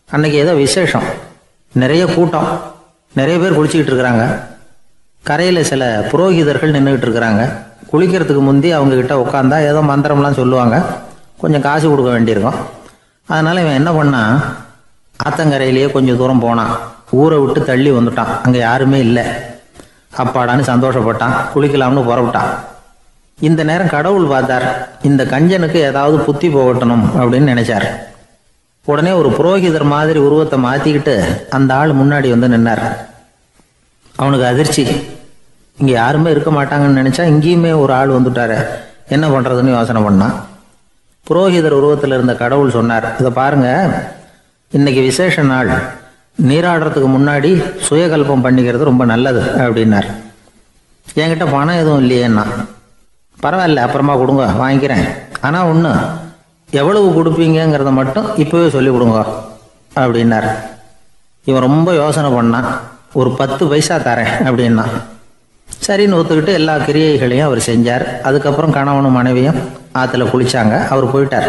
அன்னைக்கு ஏதோ விசேஷம், நிறைய கூட்டம், நிறைய பேர் குளிச்சுக்கிட்டு இருக்கிறாங்க. கரையில் சில புரோகிதர்கள் நின்றுக்கிட்டு இருக்கிறாங்க. குளிக்கிறதுக்கு முந்தி அவங்கக்கிட்ட உட்காந்தா ஏதோ மந்திரம்லாம் சொல்லுவாங்க, கொஞ்சம் காசு கொடுக்க வேண்டியிருக்கும். அதனால் இவன் என்ன பண்ணான், ஆத்தங்கரையிலேயே கொஞ்சம் தூரம் போனான். ஊரை விட்டு தள்ளி வந்துட்டான், அங்கே யாருமே இல்லை. அப்பாடான்னு சந்தோஷப்பட்டான், குளிக்கலாம்னு புறப்பட்டான். இந்த நேரம் கடவுள் பார்த்தார், இந்த கஞ்சனுக்கு ஏதாவது புத்தி போகட்டணும் அப்படின்னு நினைச்சார். உடனே ஒரு புரோகிதர் மாதிரி உருவத்தை மாற்றிக்கிட்டு அந்த ஆள் முன்னாடி வந்து நின்னார். அவனுக்கு அதிர்ச்சி, இங்கே யாருமே இருக்க மாட்டாங்கன்னு நினச்சா இங்கேயுமே ஒரு ஆள் வந்துட்டாரு, என்ன பண்ணுறதுன்னு யோசனை பண்ணான். புரோகிதர் உருவத்தில் இருந்த கடவுள் சொன்னார், இதை பாருங்க, இன்னைக்கு விசேஷ நாள், நீராடுறதுக்கு முன்னாடி சுயகல்பம் பண்ணிக்கிறது ரொம்ப நல்லது அப்படின்னார். என்கிட்ட பணம் எதுவும் இல்லையேன்னா. பரவாயில்ல, அப்புறமா கொடுங்க, வாங்கிக்கிறேன், ஆனால் ஒன்று, எவ்வளவு கொடுப்பீங்கிறத மட்டும் இப்போவே சொல்லி கொடுங்க அப்படின்னார். இவன் ரொம்ப யோசனை பண்ணான். ஒரு 10 பைசா தரேன் அப்படின்னா. சரின்னு ஒத்துக்கிட்டு எல்லா கிரியைகளையும் அவர் செஞ்சார். அதுக்கப்புறம் கணவனும் மனைவியும் ஆற்றுல குளிச்சாங்க. அவர் போயிட்டார்.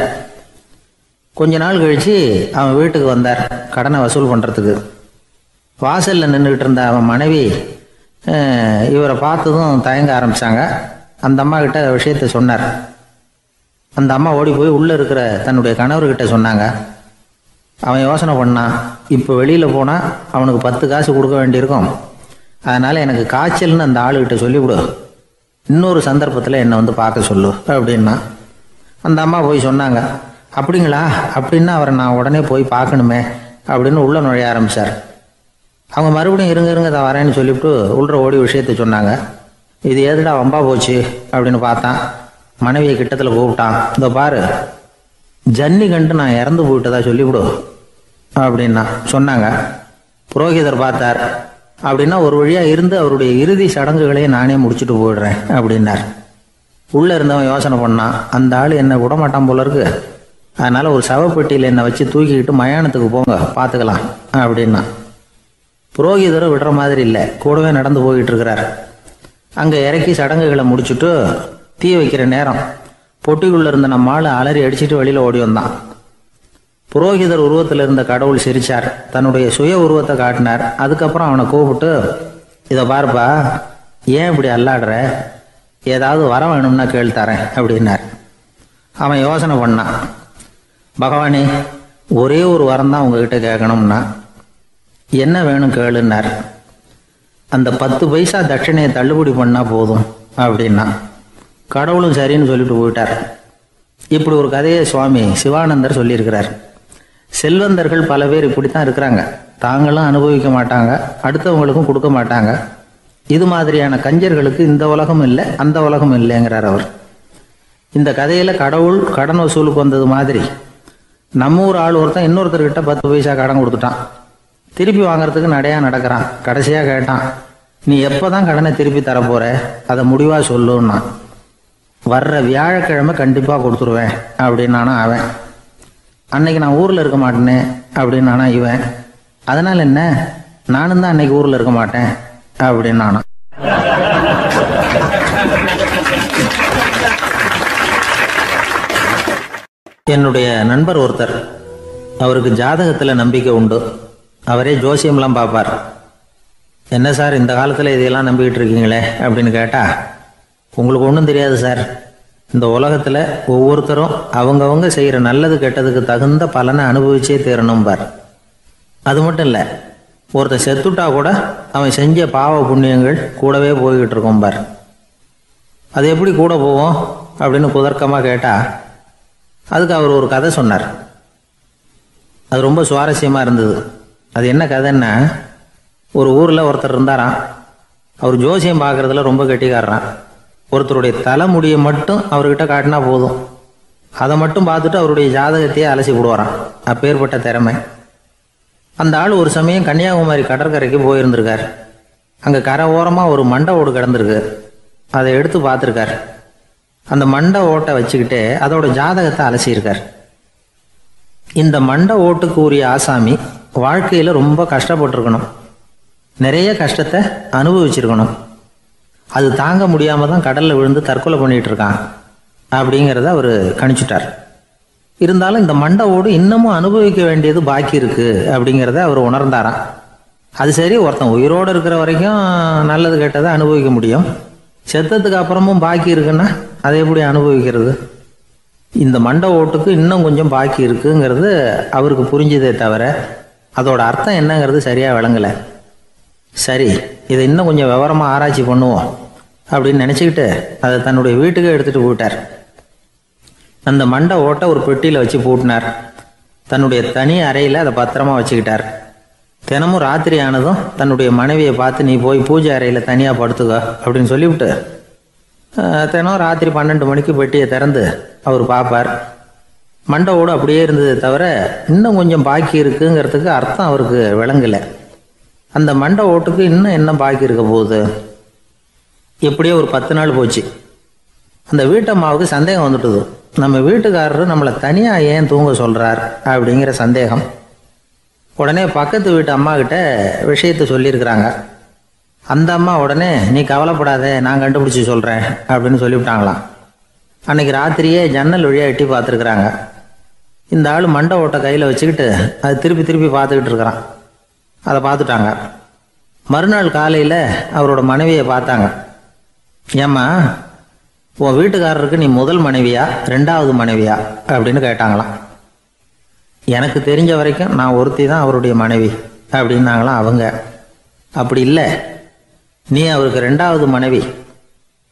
கொஞ்ச நாள் கழித்து அவன் வீட்டுக்கு வந்தார் கடனை வசூல் பண்ணுறதுக்கு. வாசலில் நின்றுக்கிட்டு இருந்த அவன் மனைவி இவரை பார்த்ததும் தயங்க ஆரம்பித்தாங்க. அந்த அம்மா கிட்ட விஷயத்த சொன்னார். அந்த அம்மா ஓடி போய் உள்ளே இருக்கிற தன்னுடைய கணவர்கிட்ட சொன்னாங்க. அவன் யோசனை பண்ணான், இப்போ வெளியில் போனால் அவனுக்கு 10 காசு கொடுக்க வேண்டியிருக்கும், அதனால் எனக்கு காய்ச்சல்னு அந்த ஆளுகிட்ட சொல்லிவிடு, இன்னொரு சந்தர்ப்பத்தில் என்னை வந்து பார்க்க சொல்லு அப்படின்னா. அந்த அம்மா போய் சொன்னாங்க. அப்படிங்களா, அப்படின்னா அவரை நான் உடனே போய் பார்க்கணுமே அப்படின்னு உள்ளே நுழைய ஆரம்பித்தார். அவங்க மறுபடியும் இருங்க தான் வரேன்னு சொல்லிவிட்டு உள்ள ஓடி விஷயத்த சொன்னாங்க. இது ஏதுடா வம்பா போச்சு அப்படின்னு பார்த்தான். மனைவியை கிட்டத்தில் கூப்பிட்டான். இதோ பாரு, ஜன்னி கண்டு நான் இறந்து போயிட்டதா சொல்லிவிடு, அப்படின்னா சொன்னாங்க. புரோகிதர் பார்த்தார். அப்படின்னா ஒரு வழியாக இருந்து அவருடைய இறுதி சடங்குகளையும் நானே முடிச்சுட்டு போயிடுறேன் அப்படின்னார். உள்ளே இருந்தவன் யோசனை பண்ணான், அந்த ஆள் என்னை விடமாட்டான் போல இருக்கு, அதனால் ஒரு சவப்பெட்டியில் என்னை வச்சு தூக்கிக்கிட்டு மயானத்துக்கு போங்க பார்த்துக்கலாம் அப்படின்னா. புரோகிதரும் விடுற மாதிரி இல்லை, கூடவே நடந்து போய்கிட்டு இருக்கிறார். அங்கே இறக்கி சடங்குகளை முடிச்சுட்டு தீ வைக்கிற நேரம் பொட்டிக்குள்ளே இருந்த நம்ம ஆள் அலறி அடிச்சுட்டு வெளியில் ஓடி வந்தான். புரோகிதர் உருவத்தில் இருந்த கடவுள் சிரிச்சார், தன்னுடைய சுய உருவத்தை காட்டினார். அதுக்கப்புறம் அவனை கூப்பிட்டு, இதை பாருப்பா, ஏன் இப்படி அல்லாடுற, ஏதாவது வர வேணும்னா கேள் தரேன் அப்படின்னார். அவன் யோசனை பண்ணான், பகவானே ஒரே ஒரு வரம் தான் உங்ககிட்ட கேட்கணும்னா. என்ன வேணும் கேளுன்னார். அந்த 10 பைசா தட்சணையை தள்ளுபடி பண்ணா போதும் அப்படின்னா. கடவுளும் சரின்னு சொல்லிட்டு போயிட்டார். இப்படி ஒரு கதையை சுவாமி சிவானந்தர் சொல்லியிருக்கிறார். செல்வந்தர்கள் பல பேர் இப்படித்தான் இருக்கிறாங்க. தாங்களும் அனுபவிக்க மாட்டாங்க, அடுத்தவங்களுக்கும் கொடுக்க மாட்டாங்க. இது மாதிரியான கஞ்சர்களுக்கு இந்த உலகம் இல்லை அந்த உலகம் இல்லைங்கிறார் அவர். இந்த கதையில கடவுள் கடன் வசூலுக்கு வந்தது மாதிரி நம்ம ஊர் ஆள் ஒருத்தன் இன்னொருத்தர்கிட்ட 10 பைசா கடன் கொடுத்துட்டான். திருப்பி வாங்கறதுக்கு நடையா நடக்கிறான். கடைசியா கேட்டான், நீ எப்பதான் கடனை திருப்பி தரப்போற, அதை முடிவா சொல்லுன்னா. வர்ற வியாழக்கிழமை கண்டிப்பா கொடுத்துருவேன் அப்படின்னானா அவன். அன்னைக்கு நான் ஊர்ல இருக்க மாட்டேனே அப்படின்னானா இவன். அதனால என்ன, நானும் தான் அன்னைக்கு ஊர்ல இருக்க மாட்டேன் அப்படின்னானா. என்னுடைய நண்பர் ஒருத்தர், அவருக்கு ஜாதகத்துல நம்பிக்கை உண்டு. அவரே ஜோசியம்லாம் பார்ப்பார். என்ன சார் இந்த காலத்தில் இதையெல்லாம் நம்பிக்கிட்டு இருக்கீங்களே அப்படின்னு கேட்டா, உங்களுக்கு ஒன்றும் தெரியாது சார், இந்த உலகத்தில் ஒவ்வொருத்தரும் அவங்கவங்க செய்கிற நல்லது கெட்டதுக்கு தகுந்த பலனை அனுபவிச்சே தீரணும் பார். அது மட்டும் இல்லை, ஒருத்தர் செத்துட்டா கூட அவன் செஞ்ச பாவ புண்ணியங்கள் கூடவே போய்கிட்டு இருக்கோம் பார். அது எப்படி கூட போவோம் அப்படின்னு குதர்க்கமாக கேட்டால், அதுக்கு அவர் ஒரு கதை சொன்னார். அது ரொம்ப சுவாரஸ்யமாக இருந்தது. அது என்ன கதைன்னா, ஒரு ஊரில் ஒருத்தர் இருந்தாராம். அவர் ஜோசியம் பார்க்குறதுல ரொம்ப கெட்டிக்காரரான். ஒருத்தருடைய தலைமுடியை மட்டும் அவர்கிட்ட காட்டினா போதும், அதை மட்டும் பார்த்துட்டு அவருடைய ஜாதகத்தையே அலசி விடுவாராம். அப்பேற்பட்ட திறமை. அந்த ஆள் ஒரு சமயம் கன்னியாகுமரி கடற்கரைக்கு போயிருந்திருக்கார். அங்கே கரை ஓரமாக ஒரு மண்டை ஓடு கிடந்திருக்கு. அதை எடுத்து பார்த்துருக்கார். அந்த மண்டை ஓட்டை வச்சுக்கிட்டே அதோட ஜாதகத்தை அலசியிருக்கார். இந்த மண்டை ஓட்டுக்கு உரிய ஆசாமி வாழ்க்கையில் ரொம்ப கஷ்டப்பட்டிருக்கணும், நிறைய கஷ்டத்தை அனுபவிச்சிருக்கணும். அது தாங்க முடியாமல் தான் கடலில் விழுந்து தற்கொலை பண்ணிகிட்டு இருக்கான் அப்படிங்கிறத அவர் கணிச்சுட்டார். இருந்தாலும் இந்த மண்டை ஓடு இன்னமும் அனுபவிக்க வேண்டியது பாக்கி இருக்குது அப்படிங்கிறத அவர் உணர்ந்தாராம். அது சரி, ஒருத்தன் உயிரோடு இருக்கிற வரைக்கும் நல்லது கெட்டதை அனுபவிக்க முடியும், செத்ததுக்கு அப்புறமும் பாக்கி இருக்குன்னா அதை எப்படி அனுபவிக்கிறது? இந்த மண்டை ஓட்டுக்கு இன்னும் கொஞ்சம் பாக்கி இருக்குங்கிறது அவருக்கு புரிஞ்சதே தவிர அதோட அர்த்தம் என்னங்கிறது சரியாக விளங்கலை. சரி, இதை இன்னும் கொஞ்சம் விவரமாக ஆராய்ச்சி பண்ணுவோம் அப்படின்னு நினச்சிக்கிட்டு அதை தன்னுடைய வீட்டுக்கு எடுத்துகிட்டு போயிட்டார். அந்த மண்டை ஓட்டை ஒரு பெட்டியில் வச்சு பூட்டினார். தன்னுடைய தனி அறையில் அதை பத்திரமா வச்சுக்கிட்டார். தினமும் ராத்திரி ஆனதும் தன்னுடைய மனைவியை பார்த்து, நீ போய் பூஜை அறையில் தனியாக படுத்துக்க அப்படின்னு சொல்லிவிட்டு தினம் ராத்திரி 12 மணிக்கு பெட்டியை திறந்து அவர் பார்ப்பார். மண்டை ஓடு அப்படியே இருந்தது தவிர இன்னும் கொஞ்சம் பாக்கி இருக்குங்கிறதுக்கு அர்த்தம் அவருக்கு விளங்கலை. அந்த மண்டை ஓட்டுக்கு இன்னும் என்ன பாக்கி இருக்க போகுது? எப்படியோ ஒரு 10 நாள் போச்சு. அந்த வீட்டம்மாவுக்கு சந்தேகம் வந்துட்டுது. நம்ம வீட்டுக்காரரு நம்மளை தனியாக ஏன் தூங்க சொல்கிறார் அப்படிங்கிற சந்தேகம். உடனே பக்கத்து வீட்டு அம்மா கிட்ட விஷயத்தை சொல்லியிருக்கிறாங்க. அந்த அம்மா உடனே, நீ கவலைப்படாத, நான் கண்டுபிடிச்சி சொல்கிறேன் அப்படின்னு சொல்லிவிட்டாங்களாம். அன்னைக்கு ராத்திரியே ஜன்னல் வழியாக எட்டி பார்த்துருக்குறாங்க. இந்த ஆள் மண்டை ஓட்டை கையில் வச்சுக்கிட்டு அது திருப்பி திருப்பி பார்த்துக்கிட்டு இருக்கிறான். அதை பார்த்துட்டாங்க. மறுநாள் காலையில் அவரோட மனைவியை பார்த்தாங்க. ஏம்மா, உன் வீட்டுக்காரருக்கு நீ முதல் மனைவியா 2வது மனைவியா அப்படின்னு கேட்டாங்களாம். எனக்கு தெரிஞ்ச வரைக்கும் நான் ஒருத்தி தான் அவருடைய மனைவி அப்படின்னாங்களாம் அவங்க. அப்படி இல்லை, நீ அவருக்கு 2வது மனைவி.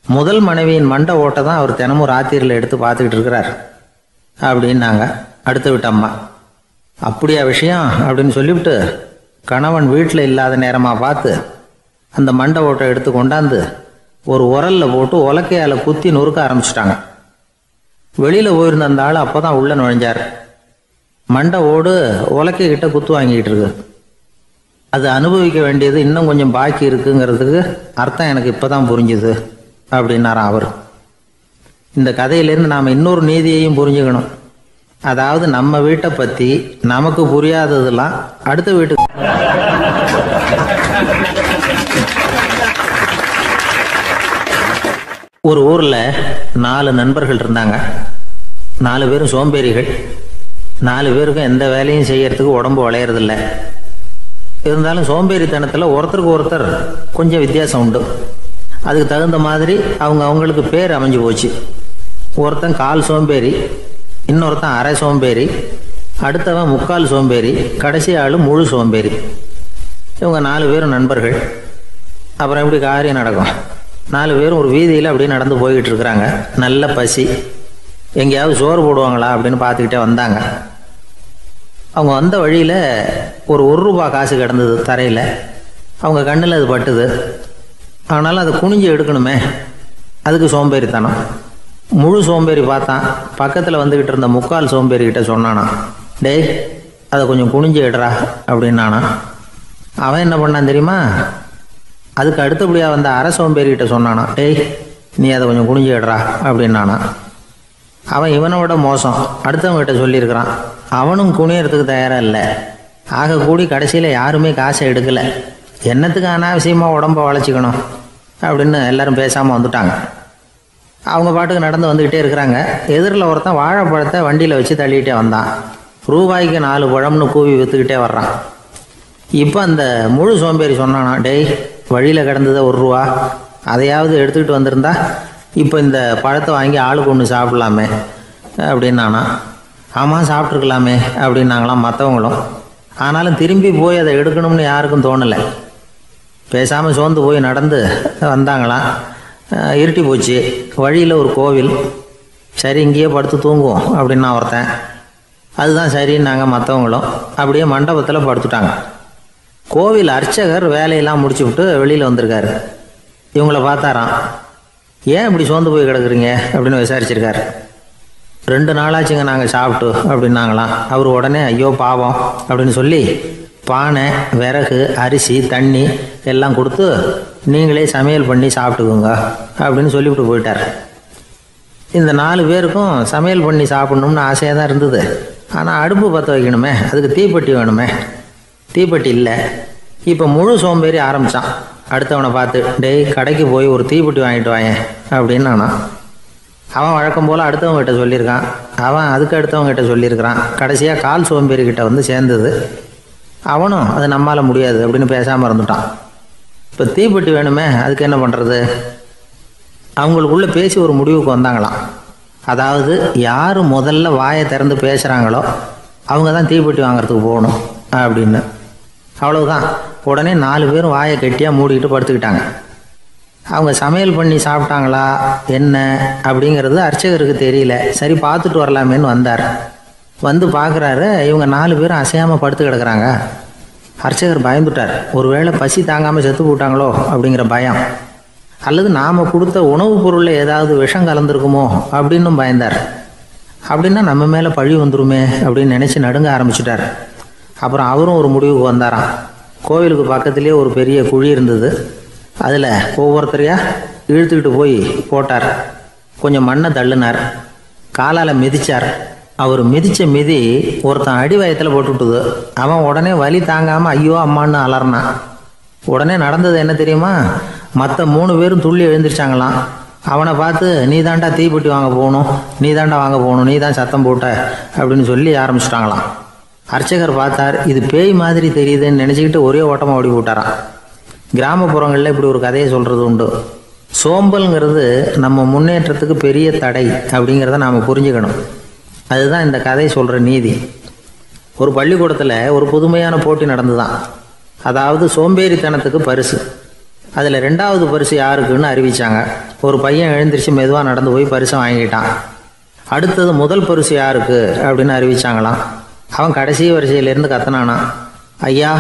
முதல் மனைவியின் மண்டை ஓட்டை தான் அவர் தினமும் ராத்திரியில் எடுத்து பார்த்துக்கிட்டு இருக்கிறார் அப்படின்னாங்க அடுத்த வீட்டு அம்மா. அப்படியா விஷயம் அப்படின்னு சொல்லிவிட்டு கணவன் வீட்டில் இல்லாத நேரமாக பார்த்து அந்த மண்டை ஓட்டை எடுத்து கொண்டாந்து ஒரு உரலில் போட்டு உலக்கையால் குத்தி நொறுக்க ஆரம்பிச்சிட்டாங்க. வெளியில் போயிருந்த அந்த ஆள் அப்போ தான் உள்ளே நுழைஞ்சார். மண்டை ஓடு உலக்கைக்கிட்ட குத்து வாங்கிட்டு இருக்கு. அது அனுபவிக்க வேண்டியது இன்னும் கொஞ்சம் பாக்கி இருக்குங்கிறதுக்கு அர்த்தம் எனக்கு இப்போதான் புரிஞ்சுது அப்படின்னாராம் அவர். இந்த கதையிலேருந்து நாம் இன்னொரு நீதியையும் புரிஞ்சுக்கணும். அதாவது நம்ம வீட்டை பற்றி நமக்கு புரியாததெல்லாம் அடுத்த வீட்டுக்கு. ஒரு ஊரில் 4 நண்பர்கள் இருந்தாங்க. 4 பேரும் சோம்பேறிகள். 4 பேருக்கும் எந்த வேலையும் செய்யறதுக்கு உடம்பு வளையறதில்ல. இருந்தாலும் சோம்பேறித்தனத்தில் ஒருத்தருக்கு ஒருத்தர் கொஞ்சம் வித்தியாசம் உண்டு. அதுக்கு தகுந்த மாதிரி அவங்களுக்கு பேர் அமைஞ்சு போச்சு. ஒருத்தன் கால் சோம்பேறி, இன்னொருத்தன் அரை சோம்பேறி, அடுத்தவன் முக்கால் சோம்பேறி, கடைசி ஆள் முழு சோம்பேறி. இவங்க 4 பேரும் நண்பர்கள். அப்புறம் எப்படி காரியம் நடக்கும்? 4 பேரும் ஒரு வீதியில் அப்படியே நடந்து போய்கிட்டு இருக்கிறாங்க. நல்ல பசி. எங்கேயாவது சோறு போடுவாங்களா அப்படின்னு பார்த்துக்கிட்டே வந்தாங்க. அவங்க வந்த வழியில் ஒரு ரூபா காசு கிடந்தது தரையில். அவங்க கண்ணில் அது பட்டுது. ஆனாலும் அதை குனிஞ்சு எடுக்கணுமே, அதுக்கு சோம்பேறித்தனம். முழு சோம்பேறி பார்த்தான். பக்கத்தில் வந்துக்கிட்டு இருந்த முக்கால் சோம்பேறிக்கிட்ட சொன்னானா, டேய் அதை கொஞ்சம் குனிஞ்சு எடுறா அப்படின்னானா. அவன் என்ன பண்ணான் தெரியுமா? அதுக்கு அடுத்தபடியாக வந்த அரை சோம்பேறிக்கிட்ட சொன்னானா, டேய் நீ அதை கொஞ்சம் குனிஞ்சு எடுறா அப்படின்னானா. அவன் இவனோட மோசம். அடுத்தவங்ககிட்ட சொல்லியிருக்கிறான். அவனும் குனியறதுக்கு தயாராக இல்லை. ஆக கூடி கடைசியில் யாருமே காசை எடுக்கலை. என்னத்துக்கு அனாவசியமாக உடம்பை வளைச்சிக்கணும் அப்படின்னு எல்லாரும் பேசாமல் வந்துட்டாங்க. அவங்க பாட்டுக்கு நடந்து வந்துக்கிட்டே இருக்கிறாங்க. எதிரில் ஒருத்தன் வாழைப்பழத்தை வண்டியில் வச்சு தள்ளிக்கிட்டே வந்தான். ரூபாய்க்கு 4 பழம்னு கூவி விற்றுக்கிட்டே வர்றான். இப்போ அந்த முழு சோம்பேறி சொன்னானா, டேய் வழியில் கிடந்ததை ரூபா, அதையாவது எடுத்துக்கிட்டு வந்திருந்தா இப்போ இந்த பழத்தை வாங்கி ஆளுக்கு ஒன்று சாப்பிட்லாமே அப்படின்னானா. ஆமாம் சாப்பிட்ருக்கலாமே அப்படின்னாங்களாம் மற்றவங்களும். ஆனாலும் திரும்பி போய் அதை எடுக்கணும்னு யாருக்கும் தோணலை. பேசாமல் சோர்ந்து போய் நடந்து வந்தாங்களாம். இருட்டி போச்சு. வழியில் ஒரு கோவில். சரி இங்கேயே படுத்து தூங்குவோம் அப்படின்னா ஒருத்தன். அதுதான் சரின்னாங்க மற்றவங்களும். அப்படியே மண்டபத்தில் படுத்துட்டாங்க. கோவில் அர்ச்சகர் வேலையெல்லாம் முடிச்சு விட்டு வெளியில் வந்திருக்காரு. இவங்கள பார்த்தாராம். ஏன் இப்படி சோர்ந்து போய் கிடக்குறீங்க அப்படின்னு விசாரிச்சிருக்காரு. 2 நாளாச்சுங்க நாங்கள் சாப்பிட்டு அப்படின்னாங்களாம். அவர் உடனே ஐயோ பாவம் அப்படின்னு சொல்லி பானை, விறகு, அரிசி, தண்ணி எல்லாம் கொடுத்து நீங்களே சமையல் பண்ணி சாப்பிட்டுக்குங்க அப்படின்னு சொல்லிவிட்டு போயிட்டார். இந்த 4 பேருக்கும் சமையல் பண்ணி சாப்பிட்ணும்னு ஆசையாக தான் இருந்தது. ஆனால் அடுப்பு பற்ற வைக்கணுமே, அதுக்கு தீப்பெட்டி வேணுமே. தீப்பெட்டி இல்லை. இப்போ முழு சோம்பேறி ஆரம்பித்தான். அடுத்தவனை பார்த்து, டேய் கடைக்கு போய் ஒரு தீப்பெட்டி வாங்கிட்டு வாயேன் அப்படின்னு நானா. அவன் வழக்கம் போல் அடுத்தவங்ககிட்ட சொல்லியிருக்கான். அவன் அதுக்கு அடுத்தவங்ககிட்ட சொல்லியிருக்கிறான். கடைசியாக கால் சோம்பேறிக்கிட்ட வந்து சேர்ந்தது. அவனும் அது நம்மால் முடியாது அப்படின்னு பேசாமல் இருந்துட்டான். இப்போ தீப்பெட்டி வேணுமே, அதுக்கு என்ன பண்ணுறது? அவங்களுக்குள்ளே பேசி ஒரு முடிவுக்கு வந்தாங்களாம். அதாவது யார் முதல்ல வாயை திறந்து பேசுகிறாங்களோ அவங்க தான் தீப்பெட்டி வாங்கிறதுக்கு போகணும் அப்படின்னு. அவ்வளவுதான். உடனே 4 பேரும் வாயை கெட்டியாக மூடிக்கிட்டு படுத்துக்கிட்டாங்க. அவங்க சமையல் பண்ணி சாப்பிட்டாங்களா என்ன அப்படிங்கிறது அர்ச்சகருக்கு தெரியல. சரி பார்த்துட்டு வரலாமேன்னு வந்தார். வந்து பார்க்குறாரு, இவங்க 4 பேரும் அசையாமல் படுத்து கிடக்குறாங்க. அர்ச்சகர் பயந்துட்டார். ஒருவேளை பசி தாங்காமல் செத்து போட்டாங்களோ அப்படிங்கிற பயம், அல்லது நாம் கொடுத்த உணவுப் பொருளில் ஏதாவது விஷம் கலந்துருக்குமோ அப்படின்னும் பயந்தார். அப்படின்னா நம்ம மேலே பழி வந்துருமே அப்படின்னு நினச்சி நடுங்க ஆரம்பிச்சிட்டார். அப்புறம் அவரும் ஒரு முடிவுக்கு வந்தாராம். கோவிலுக்கு பக்கத்துலேயே ஒரு பெரிய குழி இருந்தது. அதில் ஒவ்வொருத்தரையாக இழுத்துக்கிட்டு போய் போட்டார். கொஞ்சம் மண்ணை தள்ளினார். காலால் மிதித்தார். அவர் மிதித்த மிதி ஒருத்தன் அடி வயத்தில் போட்டுவிட்டுது. அவன் உடனே வலி தாங்காமல் ஐயோ அம்மான்னு அலறினான். உடனே நடந்தது என்ன தெரியுமா? மற்ற 3 பேரும் துள்ளி எழுந்திரிச்சாங்களாம். அவனை பார்த்து நீ தாண்டா தீப்பெட்டி வாங்க போகணும், நீ தாண்டா வாங்க போகணும், நீ தான் சத்தம் போட்ட அப்படின்னு சொல்லி ஆரம்பிச்சிட்டாங்களாம். அர்ச்சகர் பார்த்தார். இது பேய் மாதிரி தெரியுதுன்னு நினச்சிக்கிட்டு ஒரே ஓட்டமாக ஓடி போட்டாரான். கிராமப்புறங்களில் இப்படி ஒரு கதையை சொல்கிறது உண்டு. சோம்பல்ங்கிறது நம்ம முன்னேற்றத்துக்கு பெரிய தடை அப்படிங்கிறத நாம் புரிஞ்சுக்கணும். அதுதான் இந்த கதை சொல்கிற நீதி. ஒரு பள்ளிக்கூடத்தில் ஒரு புதுமையான போட்டி நடந்துதான். அதாவது சோம்பேறித்தனத்துக்கு பரிசு. அதில் 2வது பரிசு யாருக்குன்னு அறிவித்தாங்க. ஒரு பையன் எழுந்திரிச்சு மெதுவாக நடந்து போய் பரிசை வாங்கிட்டான். அடுத்தது முதல் பரிசு யாருக்கு அப்படின்னு அறிவித்தாங்களாம். அவன் கடைசி வரிசையிலேருந்து கத்தனானா, ஐயா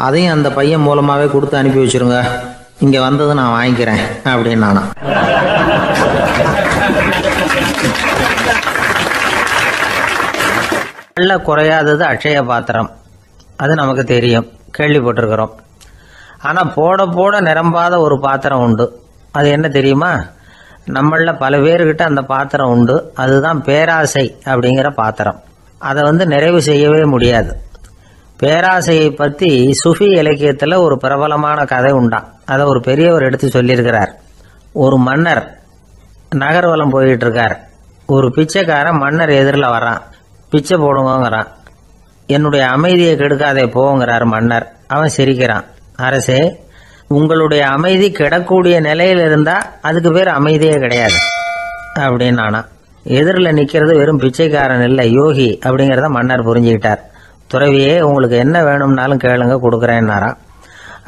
அதையும் அந்த பையன் மூலமாகவே கொடுத்து அனுப்பி வச்சுருங்க, இங்கே வந்தது நான் வாங்கிக்கிறேன் அப்படின்னு நானா. நல்ல குறையாதது அட்சய பாத்திரம். அது நமக்கு தெரியும், கேள்விப்பட்டிருக்கிறோம். ஆனால் போட போட நிரம்பாத ஒரு பாத்திரம் உண்டு. அது என்ன தெரியுமா? நம்மள பல பேர்கிட்ட அந்த பாத்திரம் உண்டு. அதுதான் பேராசை அப்படிங்கிற பாத்திரம். அதை நிறைவு செய்யவே முடியாது. பேராசையை பற்றி சுஃபி இலக்கியத்தில் ஒரு பிரபலமான கதை உண்டாம். அதை ஒரு பெரியவர் எடுத்து சொல்லியிருக்கிறார். ஒரு மன்னர் நகர்வலம் போயிட்டு இருக்கார். ஒரு பிச்சைக்காரன் மன்னர் எதிரில் வரான். பிச்சை போடுங்கிறான். என்னுடைய அமைதியை கெடுக்காதே போங்கிறார் மன்னர். அவன் சிரிக்கிறான். அரசே, உங்களுடைய அமைதி கெடக்கூடிய நிலையில் இருந்தால் அதுக்கு பேர் அமைதியே கிடையாது அப்படின்னு. எதிரில் நிற்கிறது வெறும் பிச்சைக்காரன் இல்லை, யோகி அப்படிங்கிறத மன்னர் புரிஞ்சுக்கிட்டார். துறவியே, உங்களுக்கு என்ன வேணும்னாலும் கேளுங்க, கொடுக்குறேன்னாராம்.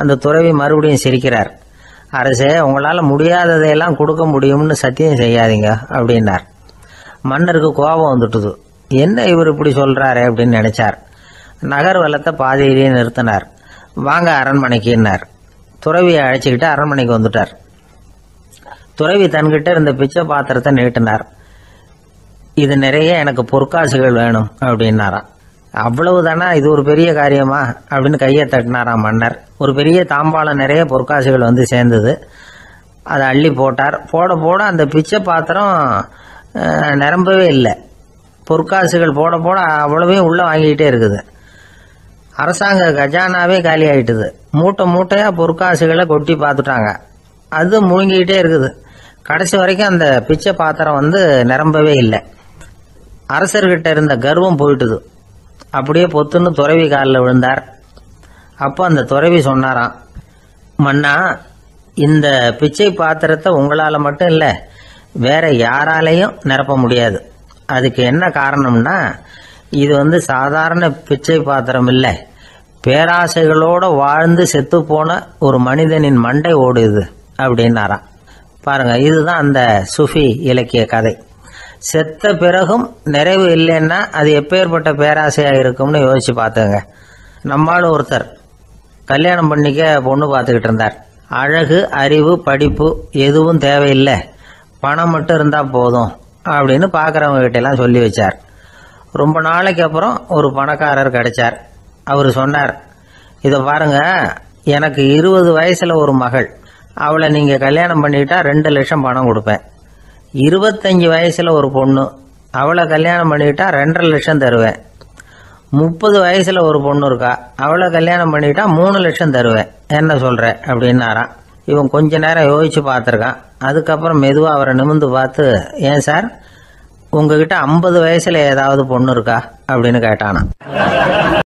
அந்த துறவி மறுபடியும் சிரிக்கிறார். அரசே, உங்களால் முடியாததையெல்லாம் கொடுக்க முடியும்னு சத்தியம் செய்யாதீங்க அப்படின்னார். மன்னருக்கு கோபம் வந்துட்டுது. என்ன இவர் இப்படி சொல்கிறாரு அப்படின்னு நினைச்சார். நகர்வலத்தை பாதியிலேயே நிறுத்தினார். வாங்க அரண்மனைக்குன்னார். துறவியை அழைச்சிக்கிட்டு அரண்மனைக்கு வந்துட்டார். துறவி தன்கிட்ட இருந்த பிச்சை பாத்திரத்தை நீட்டினார். இது நிறைய எனக்கு பொற்காசுகள் வேணும் அப்படின்னாராம். அவ்வளவுதானா, இது ஒரு பெரிய காரியமா அப்படின்னு கையை தட்டினாராம் மன்னர். ஒரு பெரிய தாம்பாளம் நிறைய பொற்காசுகள் சேர்ந்தது. அதை அள்ளி போட்டார். போட போட அந்த பிச்சை பாத்திரம் நிரம்பவே இல்லை. பொற்காசுகள் போட போட அவ்வளவையும் உள்ள வாங்கிக்கிட்டே இருக்குது. அரசாங்க கஜானாவே காலி ஆயிட்டுது. மூட்டை மூட்டையா பொற்காசுகளை கொட்டி பார்த்துட்டாங்க. அது முழுங்கிக்கிட்டே இருக்குது. கடைசி வரைக்கும் அந்த பிச்சை பாத்திரம் நிரம்பவே இல்லை. அரசர்கிட்ட இருந்த கர்வம் போயிட்டுது. அப்படியே பொத்துன்னு துறவி காலில் விழுந்தார். அப்போ அந்த துறவி சொன்னாராம், மன்னா, இந்த பிச்சை பாத்திரத்தை உங்களால் மட்டும் இல்லை, வேற யாராலையும் நிரப்ப முடியாது. அதுக்கு என்ன காரணம்னா, இது சாதாரண பிச்சை பாத்திரம் இல்லை, பேராசைகளோடு வாழ்ந்து செத்து போன ஒரு மனிதனின் மண்டை ஓடுது அப்படின்னாராம். பாருங்க, இதுதான் அந்த சுஃபி இலக்கிய கதை. செத்த பிறகும் நிறைவு இல்லைன்னா அது எப்பேற்பட்ட பேராசையாக இருக்கும்னு யோசிச்சு பார்த்துங்க. நம்மால் ஒருத்தர் கல்யாணம் பண்ணிக்க பொண்ணு பார்த்துக்கிட்டு இருந்தார். அழகு, அறிவு, படிப்பு எதுவும் தேவையில்லை, பணம் மட்டும் இருந்தால் போதும் அப்படின்னு பார்க்குறவங்க கிட்டெல்லாம் சொல்லி வச்சார். ரொம்ப நாளைக்கு அப்புறம் ஒரு பணக்காரர் கிடைச்சார். அவர் சொன்னார், இதை பாருங்க, எனக்கு 20 வயசுல ஒரு மகள், அவளை நீங்கள் கல்யாணம் பண்ணிக்கிட்டா 2 லட்சம் பணம் கொடுப்பேன். 25 வயசுல ஒரு பொண்ணு, அவளை கல்யாணம் பண்ணிக்கிட்டா 2.5 லட்சம் தருவேன். 30 வயசுல ஒரு பொண்ணு இருக்கா, அவளை கல்யாணம் பண்ணிக்கிட்டா 3 லட்சம் தருவேன். என்ன சொல்ற அப்படின்னாராம். இவன் கொஞ்ச நேரம் யோசிச்சு பார்த்துருக்கான். அதுக்கப்புறம் மெதுவாக அவரை நிமிர்ந்து பார்த்து, ஏன் சார், உங்ககிட்ட 50 வயசுல ஏதாவது பொண்ணு இருக்கா அப்படின்னு கேட்டானா.